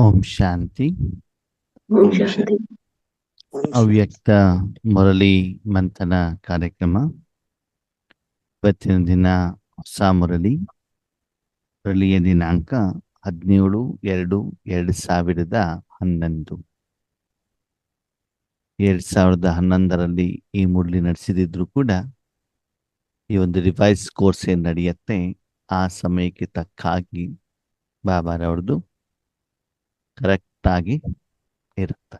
ಓಂ ಶಾಂತಿ. ಓಂ ಓಂ ಶಾಂತಿ. ಅವ್ಯಕ್ತ ಮುರಳಿ ಮಂಥನ ಕಾರ್ಯಕ್ರಮ. ಇವತ್ತಿನ ದಿನ ಹೊಸ ಮುರಳಿಯ ದಿನಾಂಕ 17/2/2011. 2011ರಲ್ಲಿ ಈ ಮುರಳಿ ನಡೆಸಿದ್ರು ಕೂಡ ಈ ಒಂದು ರಿವೈಸ್ ಕೋರ್ಸ್ ಏನ್ ನಡೆಯುತ್ತೆ ಆ ಸಮಯಕ್ಕೆ ತಕ್ಕ ಹಾಗೆ ಬಾಬಾರವ್ರದ್ದು ಕರೆಕ್ಟ್ ಆಗಿ ಇರುತ್ತೆ.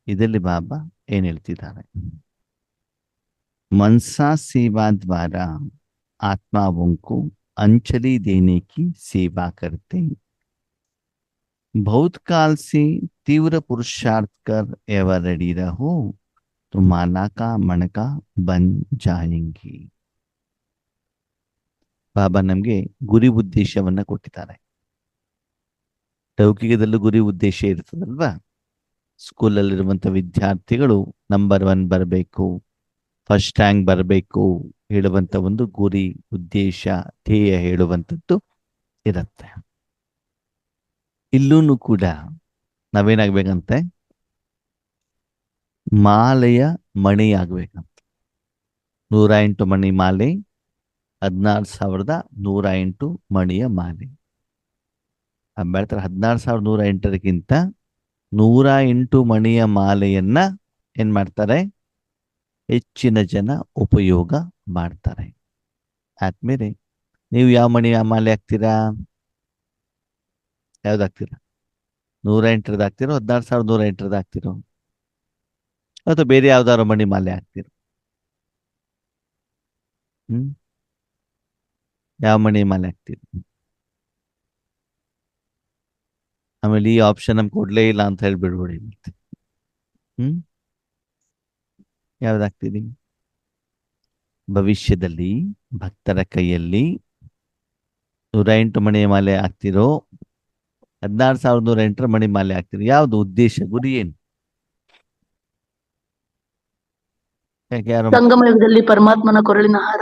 ಇದರಲ್ಲಿ ಬಾಬಾ ಏನ್ ಹೇಳ್ತಿದ್ದಾರೆ? मनसा सेवा द्वारा आत्माओं को अंजलि देने की सेवा करते हैं। बहुत काल से तीव्र पुरुषार्थ कर एवं रेडी रहो तो माना का मन का बन जाएंगे. ಬಾಬಾ ನಮಗೆ ಗುರಿ ಉದ್ದೇಶವನ್ನ ಕೊಟ್ಟಿದ್ದಾರೆ. ಲೌಕಿಕದಲ್ಲೂ ಗುರಿ ಉದ್ದೇಶ ಇರ್ತದಲ್ವಾ? ಸ್ಕೂಲಲ್ಲಿರುವಂತ ವಿದ್ಯಾರ್ಥಿಗಳು ನಂಬರ್ 1 ಬರಬೇಕು, ಫಸ್ಟ್ ರ್ಯಾಂಕ್ ಬರಬೇಕು ಹೇಳುವಂತ ಒಂದು ಗುರಿ ಉದ್ದೇಶ ಧ್ಯೇಯ ಹೇಳುವಂಥದ್ದು ಇರುತ್ತೆ. ಇಲ್ಲೂ ಕೂಡ ನಾವೇನಾಗ್ಬೇಕಂತೆ? ಮಾಲೆಯ ಮಣಿ ಆಗ್ಬೇಕಂತ. 108 ಮಣಿ ಮಾಲೆ, 16,108 ಮಣಿಯ ಮಾಲೆ. ಅಂಬೇಡ್ಕರ್ 16,108ಗಿಂತ 108 ಮಣಿಯ ಮಾಲೆಯನ್ನ ಏನ್ ಮಾಡ್ತಾರೆ? ಹೆಚ್ಚಿನ ಜನ ಉಪಯೋಗ ಮಾಡ್ತಾರೆ. ಆದ್ಮೇಲೆ ನೀವು ಯಾವ ಮಣಿಯ ಮಾಲೆ ಹಾಕ್ತೀರಾ? ಯಾವ್ದಾಗ್ತೀರಾ? 108 ಹಾಕ್ತಿರೋ, 16,108 ಹಾಕ್ತಿರೋ, ಅಥವಾ ಬೇರೆ ಯಾವ್ದಾದ್ರು ಮಣಿ ಮಾಲೆ ಹಾಕ್ತಿರೋ? ಯಾವ ಮಣಿ ಮಾಲೆ ಹಾಕ್ತೀರಿ? ಆಮೇಲೆ ಈ ಆಪ್ಷನ್ ನಮ್ಗೆ ಕೊಡ್ಲೇ ಇಲ್ಲ ಅಂತ ಹೇಳ್ಬಿಡ್ಬೇಡಿ ಮತ್ತೆ. ಯಾವ್ದಾಗ್ತೀರಿ? ಭವಿಷ್ಯದಲ್ಲಿ ಭಕ್ತರ ಕೈಯಲ್ಲಿ 108 ಮಣಿಯ ಮಾಲೆ ಹಾಕ್ತಿರೋ, 16,108 ಮಣಿ ಮಾಲೆ ಹಾಕ್ತಿರೋ? ಯಾವ್ದು ಉದ್ದೇಶ, ಗುರಿ ಏನು? ಯಾಕೆ ಯಾರು ಸಂಗಮ ಯುಗದಲ್ಲಿ ಪರಮಾತ್ಮನ ಕೊರಳಿನ ಹಾರ.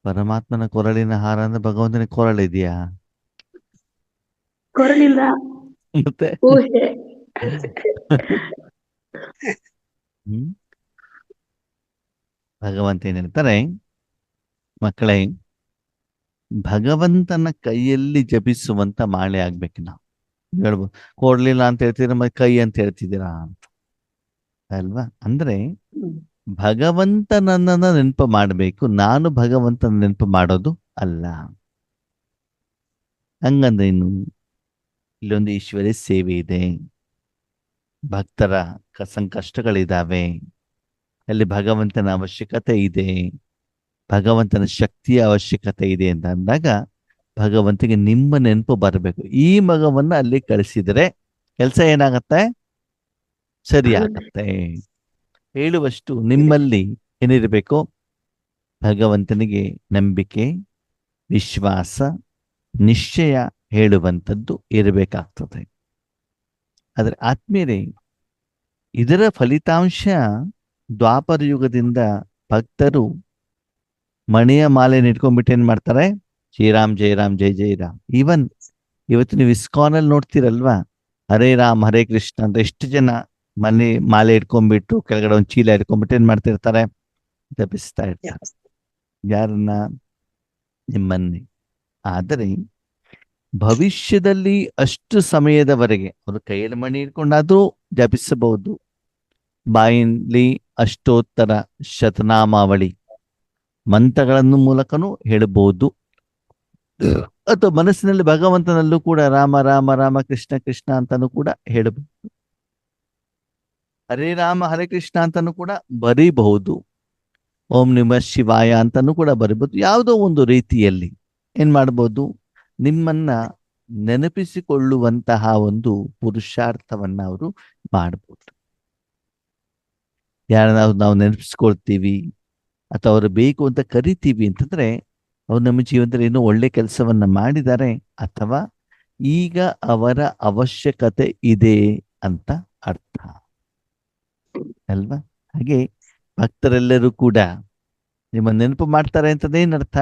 ಪರಮಾತ್ಮನ ಕೊರಳಿನ ಹಾರ ಅಂದ್ರೆ ಭಗವಂತನ ಕೊರಳಿದೆಯಾ? ಕೊರಳಿಲ್ಲ, ಮತ್ತೆ ಊಹೆ. ಭಗವಂತ ಏನ್ ಹೇಳ್ತಾರೆ? ಮಕ್ಕಳೇ, ಭಗವಂತನ ಕೈಯಲ್ಲಿ ಜಪಿಸುವಂತ ಮಾಲೆ ಆಗ್ಬೇಕು. ನಾವು ಹೇಳ್ಬೋದು ಕೊಡ್ಲಿಲ್ಲ ಅಂತ ಹೇಳ್ತೀರ, ಮತ್ತೆ ಕೈ ಅಂತ ಹೇಳ್ತಿದ್ದೀರಾ ಅಂತ ಅಲ್ವಾ? ಅಂದ್ರೆ ಭಗವಂತನನ್ನ ನೆನಪು ಮಾಡಬೇಕು, ನಾನು ಭಗವಂತನ ನೆನಪು ಮಾಡೋದು ಅಲ್ಲ. ಹಂಗಂದ್ರೆ ಇನ್ನು ಇಲ್ಲೊಂದು ಈಶ್ವರ್ಯ ಸೇವೆ ಇದೆ, ಭಕ್ತರ ಸಂಕಷ್ಟಗಳಿದಾವೆ, ಅಲ್ಲಿ ಭಗವಂತನ ಅವಶ್ಯಕತೆ ಇದೆ, ಭಗವಂತನ ಶಕ್ತಿಯ ಅವಶ್ಯಕತೆ ಇದೆ ಅಂತ ಅಂದಾಗ ಭಗವಂತನಿಗೆ ನಿಮ್ಮ ನೆನಪು ಬರಬೇಕು. ಈ ಮಗವನ್ನ ಅಲ್ಲಿ ಕಳಿಸಿದರೆ ಕೆಲಸ ಏನಾಗತ್ತೆ? ಸರಿ ಆಗತ್ತೆ. ಹೇಳುವಷ್ಟು ನಿಮ್ಮಲ್ಲಿ ಏನಿರಬೇಕು? ಭಗವಂತನಿಗೆ ನಂಬಿಕೆ, ವಿಶ್ವಾಸ, ನಿಶ್ಚಯ ಹೇಳುವಂಥದ್ದು ಇರಬೇಕಾಗ್ತದೆ. ಆದರೆ ಆತ್ಮೀಯರೇ, ಇದರ ಫಲಿತಾಂಶ ದ್ವಾಪರ ಯುಗದಿಂದ ಭಕ್ತರು ಮಣಿಯ ಮಾಲೆ ಇಟ್ಕೊಂಡ್ಬಿಟ್ಟು ಏನ್ ಮಾಡ್ತಾರೆ? ಶ್ರೀರಾಮ್ ಜೈ ರಾಮ್ ಜೈ ಜೈ ರಾಮ್. ಈವನ್ ಇವತ್ತು ನೀವು ಇಸ್ಕಾನಲ್ಲಿ ನೋಡ್ತೀರಲ್ವಾ, ಹರೇ ರಾಮ್ ಹರೇ ಕೃಷ್ಣ ಅಂತ ಎಷ್ಟು ಜನ ಮನೆ ಮಾಲೆ ಇಟ್ಕೊಂಡ್ಬಿಟ್ಟು ಕೆಳಗಡೆ ಒಂದು ಚೀಲ ಇಟ್ಕೊಂಡ್ಬಿಟ್ಟು ಏನ್ ಮಾಡ್ತಿರ್ತಾರೆ? ಜಪಿಸ್ತಾ ಇರ್ತಾರೆ. ಯಾರನ್ನ? ನಿಮ್ಮನ್ನೇ. ಆದರೆ ಭವಿಷ್ಯದಲ್ಲಿ ಅಷ್ಟು ಸಮಯದವರೆಗೆ ಅವರು ಕೈಯಲ್ಲಿ ಮಣಿ ಇಟ್ಕೊಂಡಾದ್ರೂ ಜಪಿಸಬಹುದು, ಬಾಯಲ್ಲಿ ಅಷ್ಟೋತ್ತರ ಶತನಾಮಾವಳಿ ಮಂತ್ರಗಳನ್ನು ಮೂಲಕನೂ ಹೇಳಬಹುದು, ಅಥವಾ ಮನಸ್ಸಿನಲ್ಲಿ ಭಗವಂತನಲ್ಲೂ ಕೂಡ ರಾಮ ರಾಮ ರಾಮ ಕೃಷ್ಣ ಕೃಷ್ಣ ಅಂತಾನೂ ಕೂಡ ಹೇಳಬಹುದು, ಹರೇ ರಾಮ ಹರೇ ಕೃಷ್ಣ ಅಂತಾನೂ ಕೂಡ ಬರೀಬಹುದು, ಓಂ ನಮಃ ಶಿವಾಯ ಅಂತಾನೂ ಕೂಡ ಬರೀಬಹುದು. ಯಾವುದೋ ಒಂದು ರೀತಿಯಲ್ಲಿ ಏನ್ ಮಾಡ್ಬೋದು? ನಿಮ್ಮನ್ನ ನೆನಪಿಸಿಕೊಳ್ಳುವಂತಹ ಒಂದು ಪುರುಷಾರ್ಥವನ್ನ ಅವರು ಮಾಡ್ಬೋದು. ಯಾರನ್ನ ನಾವು ನೆನಪಿಸ್ಕೊಳ್ತೀವಿ ಅಥವಾ ಅವರು ಬೇಕು ಅಂತ ಕರಿತೀವಿ ಅಂತಂದ್ರೆ ಅವ್ರು ನಮ್ಮ ಜೀವನದಲ್ಲಿ ಏನೋ ಒಳ್ಳೆ ಕೆಲಸವನ್ನ ಮಾಡಿದ್ದಾರೆ, ಅಥವಾ ಈಗ ಅವರ ಅವಶ್ಯಕತೆ ಇದೆ ಅಂತ ಅರ್ಥ ಅಲ್ವಾ? ಹಾಗೆ ಭಕ್ತರೆಲ್ಲರೂ ಕೂಡ ನಿಮ್ಮ ನೆನಪು ಮಾಡ್ತಾರೆ ಅಂತದೇನರ್ಥ?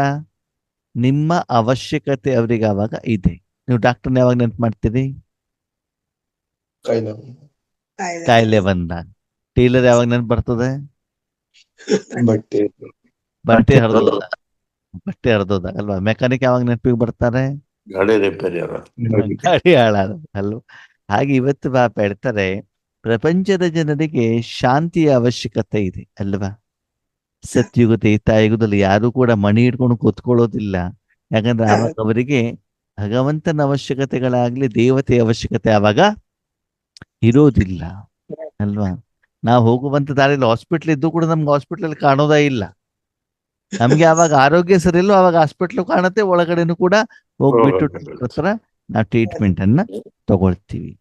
ನಿಮ್ಮ ಅವಶ್ಯಕತೆ ಅವರಿಗೆ ಅವಾಗ ಇದೆ. ನೀವು ಡಾಕ್ಟರ್ನ ಯಾವಾಗ ನೆನಪು ಮಾಡ್ತೀರಿ? ಕಾಯಿಲೆ ಬಂದಾಗ. ಟೇಲರ್ ಯಾವಾಗ ನೆನಪು ಬರ್ತದೆ? ಬಟ್ಟೆ ಬಟ್ಟೆ ಹರಿದೋದಾಗ. ಬಟ್ಟೆ ಹರಿದೋದಾಗ ಅಲ್ವಾ? ಮೆಕ್ಯಾನಿಕ್ ಯಾವಾಗ ನೆನಪಿಗೆ ಬರ್ತಾರೆ? ಗಾಡಿ ರಿಪೇರಿ ಗಾಡಿ ಹಾಳಾದ ಅಲ್ವಾ? ಹಾಗೆ ಇವತ್ತು ಬಾಪ ಹೇಳ್ತಾರೆ, ಪ್ರಪಂಚದ ಜನರಿಗೆ ಶಾಂತಿಯ ಅವಶ್ಯಕತೆ ಇದೆ ಅಲ್ವಾ? ಸತ್ಯುಗ ತ್ರೇತಾಯುಗದಲ್ಲಿ ಯಾರು ಕೂಡ ಮಣಿ ಹಿಡ್ಕೊಂಡು ಕೂತ್ಕೊಳ್ಳೋದಿಲ್ಲ. ಯಾಕಂದ್ರೆ ಆವಾಗ ಅವರಿಗೆ ಭಗವಂತನ ಅವಶ್ಯಕತೆಗಳಾಗ್ಲಿ ದೇವತೆಯ ಅವಶ್ಯಕತೆ ಆವಾಗ ಇರೋದಿಲ್ಲ ಅಲ್ವಾ? ನಾವು ಹೋಗುವಂತ ದಾರಿಯಲ್ಲಿ ಹಾಸ್ಪಿಟ್ಲ್ ಇದ್ದು ಕೂಡ ನಮ್ಗೆ ಹಾಸ್ಪಿಟ್ಲಲ್ಲಿ ಕಾಣೋದೇ ಇಲ್ಲ. ನಮ್ಗೆ ಯಾವಾಗ ಆರೋಗ್ಯ ಸರಿ ಇಲ್ಲೋ ಅವಾಗ ಹಾಸ್ಪಿಟ್ಲ್ ಕಾಣುತ್ತೆ, ಒಳಗಡೆನೂ ಕೂಡ ಹೋಗ್ಬಿಟ್ಟು ಹತ್ರ ನಾವು ಟ್ರೀಟ್ಮೆಂಟ್ ಅನ್ನ ತಗೊಳ್ತೀವಿ.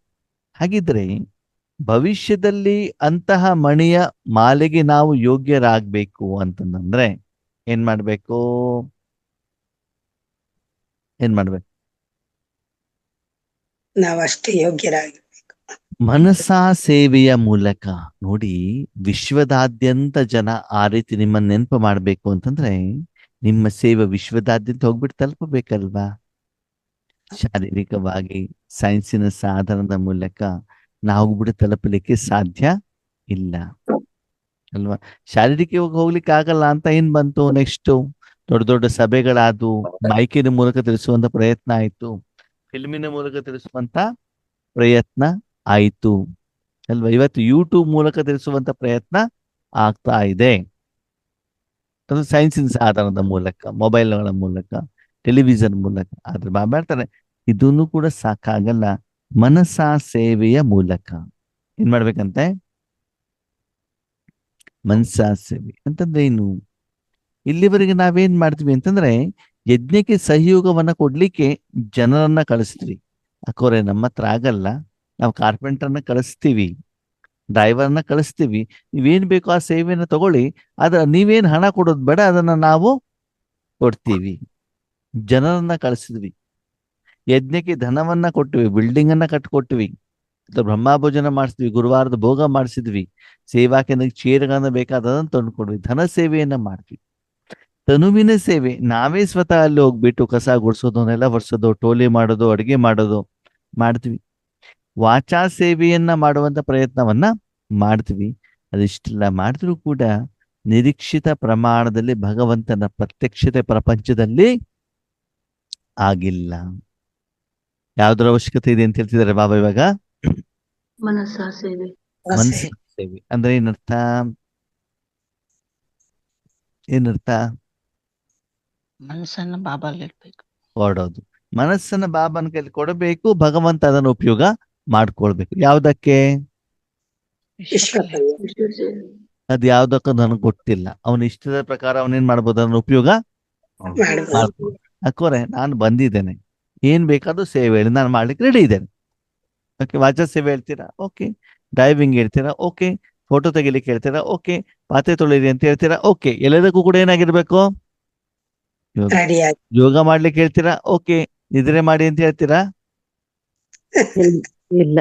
ಹಾಗಿದ್ರೆ ಭವಿಷ್ಯದಲ್ಲಿ ಅಂತಹ ಮಣಿಯ ಮಾಲೆಗೆ ನಾವು ಯೋಗ್ಯರಾಗಬೇಕು ಅಂತಂದ್ರೆ ಏನ್ ಮಾಡ್ಬೇಕು? ನಾವಷ್ಟೇ ಯೋಗ್ಯರಾಗಿ ಮನಸಾ ಸೇವೆಯ ಮೂಲಕ. ನೋಡಿ, ವಿಶ್ವದಾದ್ಯಂತ ಜನ ಆ ರೀತಿ ನಿಮ್ಮನ್ನ ನೆನಪು ಮಾಡ್ಬೇಕು ಅಂತಂದ್ರೆ ನಿಮ್ಮ ಸೇವೆ ವಿಶ್ವದಾದ್ಯಂತ ಹೋಗ್ಬಿಟ್ಟು ತಲುಪಬೇಕಲ್ವಾ? ಶಾರೀರಿಕವಾಗಿ ಸೈನ್ಸಿನ ಸಾಧನದ ಮೂಲಕ ನಾವು ಹೋಗ್ಬಿಟ್ಟು ತಲುಪಲಿಕ್ಕೆ ಸಾಧ್ಯ ಇಲ್ಲ ಅಲ್ವಾ? ಶಾರೀರಿಕವಾಗಿ ಹೋಗ್ಲಿಕ್ಕೆ ಆಗಲ್ಲ ಅಂತ ಏನ್ ಬಂತು? ನೆಕ್ಸ್ಟ್ ದೊಡ್ಡ ದೊಡ್ಡ ಸಭೆಗಳಾದವು, ಮೈಕಿನ ಮೂಲಕ ತಿಳಿಸುವಂತ ಪ್ರಯತ್ನ ಆಯ್ತು, ಫಿಲ್ಮಿನ ಮೂಲಕ ತಿಳಿಸುವಂತ ಪ್ರಯತ್ನ ಆಯ್ತು ಅಲ್ವಾ? ಇವತ್ತು ಯೂಟ್ಯೂಬ್ ಮೂಲಕ ತಿಳಿಸುವಂತ ಪ್ರಯತ್ನ ಆಗ್ತಾ ಇದೆ. ಅದು ಸೈನ್ಸಿನ ಸಾಧನದ ಮೂಲಕ, ಮೊಬೈಲ್ಗಳ ಮೂಲಕ, ಟೆಲಿವಿಷನ್ ಮೂಲಕ. ಆದ್ರೆ ಬಾಬಾ ಹೇಳ್ತಾರೆ ಇದನ್ನು ಕೂಡ ಸಾಕಾಗಲ್ಲ, ಮನಸಾ ಸೇವೆಯ ಮೂಲಕ ಏನ್ ಮಾಡ್ಬೇಕಂತೆ? ಮನಸಾ ಸೇವೆ ಅಂತಂದ್ರೆ ಏನು? ಇಲ್ಲಿವರೆಗೆ ನಾವೇನ್ ಮಾಡ್ತೀವಿ ಅಂತಂದ್ರೆ ಯಜ್ಞಕ್ಕೆ ಸಹಯೋಗವನ್ನ ಕೊಡ್ಲಿಕ್ಕೆ ಜನರನ್ನ ಕಳಿಸ್ತೀವಿ. ಅಕೋರೆ ನಮ್ಮ ಹತ್ರ ಆಗಲ್ಲ, ನಾವು ಕಾರ್ಪೆಂಟರ್ನ ಕಳಿಸ್ತೀವಿ, ಡ್ರೈವರ್ನ ಕಳಿಸ್ತೀವಿ, ನೀವೇನ್ ಬೇಕೋ ಆ ಸೇವೆಯನ್ನು ತಗೊಳ್ಳಿ, ಆದ್ರೆ ನೀವೇನ್ ಹಣ ಕೊಡೋದು ಬೇಡ, ಅದನ್ನ ನಾವು ಕೊಡ್ತೀವಿ. ಜನರನ್ನ ಕಳಿಸಿದ್ವಿ, ಯಜ್ಞಕ್ಕೆ ಧನವನ್ನ ಕೊಟ್ಟಿವಿ, ಬಿಲ್ಡಿಂಗ್ ಅನ್ನ ಕಟ್ಕೊಟ್ಟಿವಿ, ಅಥವಾ ಬ್ರಹ್ಮಭೋಜನ ಮಾಡಿಸಿದ್ವಿ, ಗುರುವಾರದ ಭೋಗ ಮಾಡಿಸಿದ್ವಿ, ಸೇವಾ ಕೇಂದ್ರಕ್ಕೆ ಚೇರ್ಗಳನ್ನ ಬೇಕಾದದನ್ನು ತಂದುಕೊಡ್ವಿ, ಧನ ಸೇವೆಯನ್ನ ಮಾಡ್ತೀವಿ. ತನುವಿನ ಸೇವೆ ನಾವೇ ಸ್ವತಃ ಅಲ್ಲಿ ಹೋಗ್ಬಿಟ್ಟು ಕಸ ಗುಡಿಸೋದು, ನೆಲ ಒರೆಸೋದು, ಟೋಲಿ ಮಾಡೋದು, ಅಡುಗೆ ಮಾಡೋದು ಮಾಡ್ತೀವಿ. ವಾಚಾ ಸೇವೆಯನ್ನ ಮಾಡುವಂತ ಪ್ರಯತ್ನವನ್ನ ಮಾಡ್ತೀವಿ. ಅದಿಷ್ಟೆಲ್ಲ ಮಾಡಿದ್ರೂ ಕೂಡ ನಿರೀಕ್ಷಿತ ಪ್ರಮಾಣದಲ್ಲಿ ಭಗವಂತನ ಪ್ರತ್ಯಕ್ಷತೆ ಪ್ರಪಂಚದಲ್ಲಿ ಆಗಿಲ್ಲ. ಯಾವ್ದ್ರ ಅವಶ್ಯಕತೆ ಇದೆ ಅಂತ ಹೇಳ್ತಿದ್ದಾರೆ ಬಾಬಾ ಇವಾಗ? ಮನಸ್ಸಾ ಸೇವೆ. ಮನಸ್ಸ ಸೇವೆ ಅಂದ್ರೆ ಏನರ್ಥ? ಏನರ್ಥ? ಮನಸ್ಸನ್ನ ಬಾಬಾಗೆ ಇಡ್ಬೇಕು, ಹೊರಡೋದು. ಮನಸ್ಸನ್ನ ಬಾಬಾನ ಕೈಲಿ ಕೊಡಬೇಕು, ಭಗವಂತ ಅದನ್ನು ಉಪಯೋಗ ಮಾಡ್ಕೊಳ್ಬೇಕು. ಯಾವ್ದಕ್ಕೆ? ವಿಶ್ವಕಲ್ಯಾಣ ವಿಶ್ವ ಸೇವೆ. ಅದ್ ಯಾವ್ದಕ್ಕೂ ನನಗೆ ಗೊತ್ತಿಲ್ಲ. ಅವನ ಇಷ್ಟದ ಪ್ರಕಾರ ಅವನೇನ್ ಮಾಡ್ಬೋದು, ಅದನ್ನ ಉಪಯೋಗ ಮಾಡ್ಬೋದು. ಮಾಡ್ಬೋದು. ಅಕ್ಕೋರೆ ನಾನು ಬಂದಿದ್ದೇನೆ, ಏನ್ ಬೇಕಾದ್ರೂ ಸೇವೆ ಹೇಳಿ ನಾನು ಮಾಡ್ಲಿಕ್ಕೆ ರೆಡಿ ಇದ್ದೇನೆ. ಓಕೆ, ವಾಚಾ ಸೇವೆ ಹೇಳ್ತೀರಾ? ಓಕೆ. ಡ್ರೈವಿಂಗ್ ಹೇಳ್ತೀರಾ? ಓಕೆ. ಫೋಟೋ ತೆಗಿಲಿಕ್ಕೆ ಹೇಳ್ತೀರಾ? ಓಕೆ. ಪಾತ್ರೆ ತೊಳಿರಿ ಅಂತ ಹೇಳ್ತೀರಾ? ಓಕೆ. ಎಲ್ಲದಕ್ಕೂ ಕೂಡ ಏನಾಗಿರ್ಬೇಕು? ರೆಡಿಯಾಗಿ ಯೋಗ ಮಾಡ್ಲಿಕ್ಕೆ ಹೇಳ್ತೀರಾ? ಓಕೆ. ನಿದ್ರೆ ಮಾಡಿ ಅಂತ ಹೇಳ್ತೀರಾ? ಇಲ್ಲ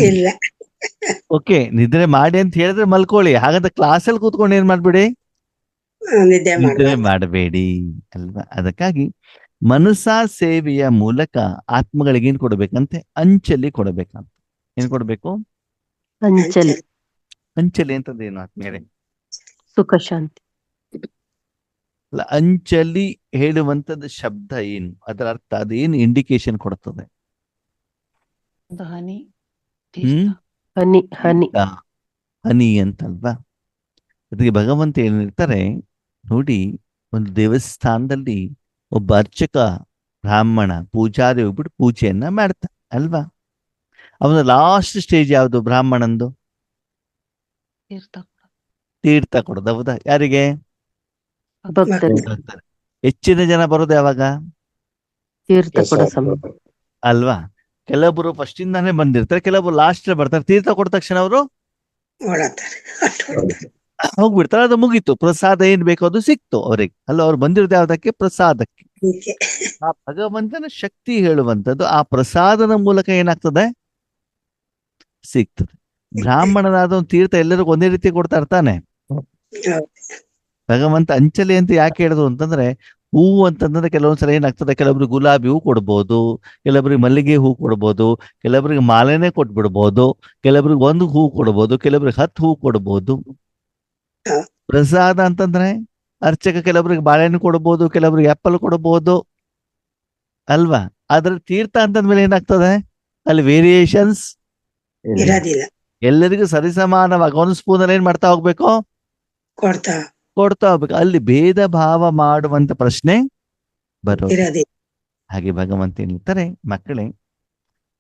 ಇಲ್ಲ ಓಕೆ. ನಿದ್ರೆ ಮಾಡಿ ಅಂತ ಹೇಳಿದ್ರೆ ಮಲ್ಕೊಳ್ಳಿ. ಹಾಗಾದ್ರೆ ಕ್ಲಾಸಲ್ಲಿ ಕೂತ್ಕೊಂಡು ಏನ್ ಮಾಡ್ಬೇಡಿ, ನಿದ್ದೆ ನಿದ್ರೆ ಮಾಡ್ಬಾರ್ದು. ಮಾಡಬೇಡಿ ಅಲ್ವಾ? ಅದಕ್ಕಾಗಿ ಮನಸಾ ಸೇವೆಯ ಮೂಲಕ ಆತ್ಮಗಳಿಗೆ ಏನ್ ಕೊಡ್ಬೇಕಂತೆ? ಅಂಚಲಿ ಕೊಡ್ಬೇಕಂತ. ಏನ್ ಕೊಡ್ಬೇಕು? ಅಂಚಲಿ, ಅಂಚಲಿ ಅಂತಂದ್ರೆ ಏನು ಆತ್ಮೀಯರೇ? ಸುಖ ಶಾಂತಿ. ಅಲ್ಲ, ಅಂಚಲಿ ಹೇಳುವಂತದ್ದು ಶಬ್ದ ಏನು, ಅದರ ಅರ್ಥ ಅದೇನು ಇಂಡಿಕೇಶನ್ ಕೊಡ್ತದೆ? ಒಂದು ಹನಿ ಹ್ಮ್ ಹನಿ ಹನಿ ತೀರ್ಥ, ಹನಿ ಅಂತಲ್ವಾ? ಅದಕ್ಕೆ ಭಗವಂತ ಏನಿರ್ತಾರೆ ನೋಡಿ, ಒಂದು ದೇವಸ್ಥಾನದಲ್ಲಿ ಒಬ್ಬ ಅರ್ಚಕ ಬ್ರಾಹ್ಮಣ ಪೂಜಾರಿ ಹೋಗ್ಬಿಟ್ಟು ಪೂಜೆಯನ್ನ ಮಾಡ್ತಾ ಅಲ್ವಾ? ಅವನ ಲಾಸ್ಟ್ ಸ್ಟೇಜ್ ಯಾವುದು ಬ್ರಾಹ್ಮಣಂದು? ತೀರ್ಥ ತೀರ್ಥ ಕೊಡೋದು. ಹೌದಾ? ಯಾರಿಗೆ? ಭಕ್ತರಿಗೆ ಭಕ್ತರು. ಹೆಚ್ಚಿನ ಜನ ಬರೋದು ಯಾವಾಗ? ತೀರ್ಥ ಕೊಡೋ ಸಮಯ. ಅಲ್ವಾ? ಕೆಲವೊಬ್ರು ಫಸ್ಟ್ ಇಂದಾನೆ ಬಂದಿರ್ತಾರೆ, ಕೆಲವೊಬ್ರು ಲಾಸ್ಟ್ ಬರ್ತಾರೆ. ತೀರ್ಥ ಕೊಟ್ಟ ತಕ್ಷಣ ಅವರು ಓಡಾಡ್ತಾರೆ, ಅಷ್ಟು ಓಡ್ತಾರೆ. ಹೋಗ್ಬಿಡ್ತಾರೆ. ಅದು ಮುಗೀತು, ಪ್ರಸಾದ ಏನ್ ಬೇಕೋ ಅದು ಸಿಕ್ತು ಅವ್ರಿಗೆ. ಅಲ್ಲ, ಅವ್ರು ಬಂದಿರೋದು ಯಾವ್ದಕ್ಕೆ? ಪ್ರಸಾದಕ್ಕೆ. ಹೀಗೆ ಆ ಭಗವಂತನ ಶಕ್ತಿ ಹೇಳುವಂಥದ್ದು ಆ ಪ್ರಸಾದದ ಮೂಲಕ ಏನಾಗ್ತದೆ? ಸಿಗ್ತದೆ. ಬ್ರಾಹ್ಮಣನಾದ ಒಂದು ತೀರ್ಥ ಎಲ್ಲರಿಗೂ ಒಂದೇ ರೀತಿ ಕೊಡ್ತಾ ಇರ್ತಾನೆ. ಹೌದು. ಭಗವಂತ ಅಂಚಲಿ ಅಂತ ಯಾಕೆ ಹೇಳಿದ್ರು ಅಂತಂದ್ರೆ, ಹೂವು ಅಂತಂದ್ರೆ ಕೆಲವೊಂದ್ಸಲ ಏನಾಗ್ತದೆ, ಕೆಲವೊಬ್ರಿಗೆ ಗುಲಾಬಿ ಹೂ ಕೊಡ್ಬೋದು, ಕೆಲವೊಬ್ರಿಗೆ ಮಲ್ಲಿಗೆ ಹೂ ಕೊಡ್ಬೋದು, ಕೆಲವೊಬ್ರಿಗೆ ಮಾಲೆನೇ ಕೊಟ್ಬಿಡ್ಬೋದು, ಕೆಲವೊಬ್ರಿಗೆ ಒಂದು ಹೂ ಕೊಡ್ಬೋದು, ಕೆಲವೊಬ್ರಿಗೆ 10 ಹೂ ಕೊಡ್ಬೋದು. ಹ. ಪ್ರಸಾದ ಅಂತಂದ್ರೆ ಅರ್ಚಕ ಕೆಲವೊಬ್ರಿಗೆ ಬಾಳೆಹಣ್ಣು ಕೊಡ್ಬೋದು, ಕೆಲವೊಬ್ರಿಗೆ ಆಪಲ್ ಕೊಡ್ಬೋದು ಅಲ್ವಾ. ಆದ್ರೆ ತೀರ್ಥ ಅಂತಂದ್ಮೇಲೆ ಏನಾಗ್ತದೆ, ಅಲ್ಲಿ ವೇರಿಯೇಷನ್ಸ್ ಇರೋದಿಲ್ಲ, ಎಲ್ಲರಿಗೂ ಸರಿಸಮಾನವಾಗಿ ಒಂದು ಸ್ಪೂನಲ್ಲಿ ಏನ್ ಮಾಡ್ತಾ ಹೋಗ್ಬೇಕು, ಕೊಡ್ತಾ ಕೊಡ್ತಾ ಹೋಗ್ಬೇಕು. ಅಲ್ಲಿ ಭೇದ ಭಾವ ಮಾಡುವಂತ ಪ್ರಶ್ನೆ ಬರೋದು. ಇರೋದಿಲ್ಲ. ಹಾಗೆ ಭಗವಂತ ಹೇಳ್ತಾರೆ, ಮಕ್ಕಳೇ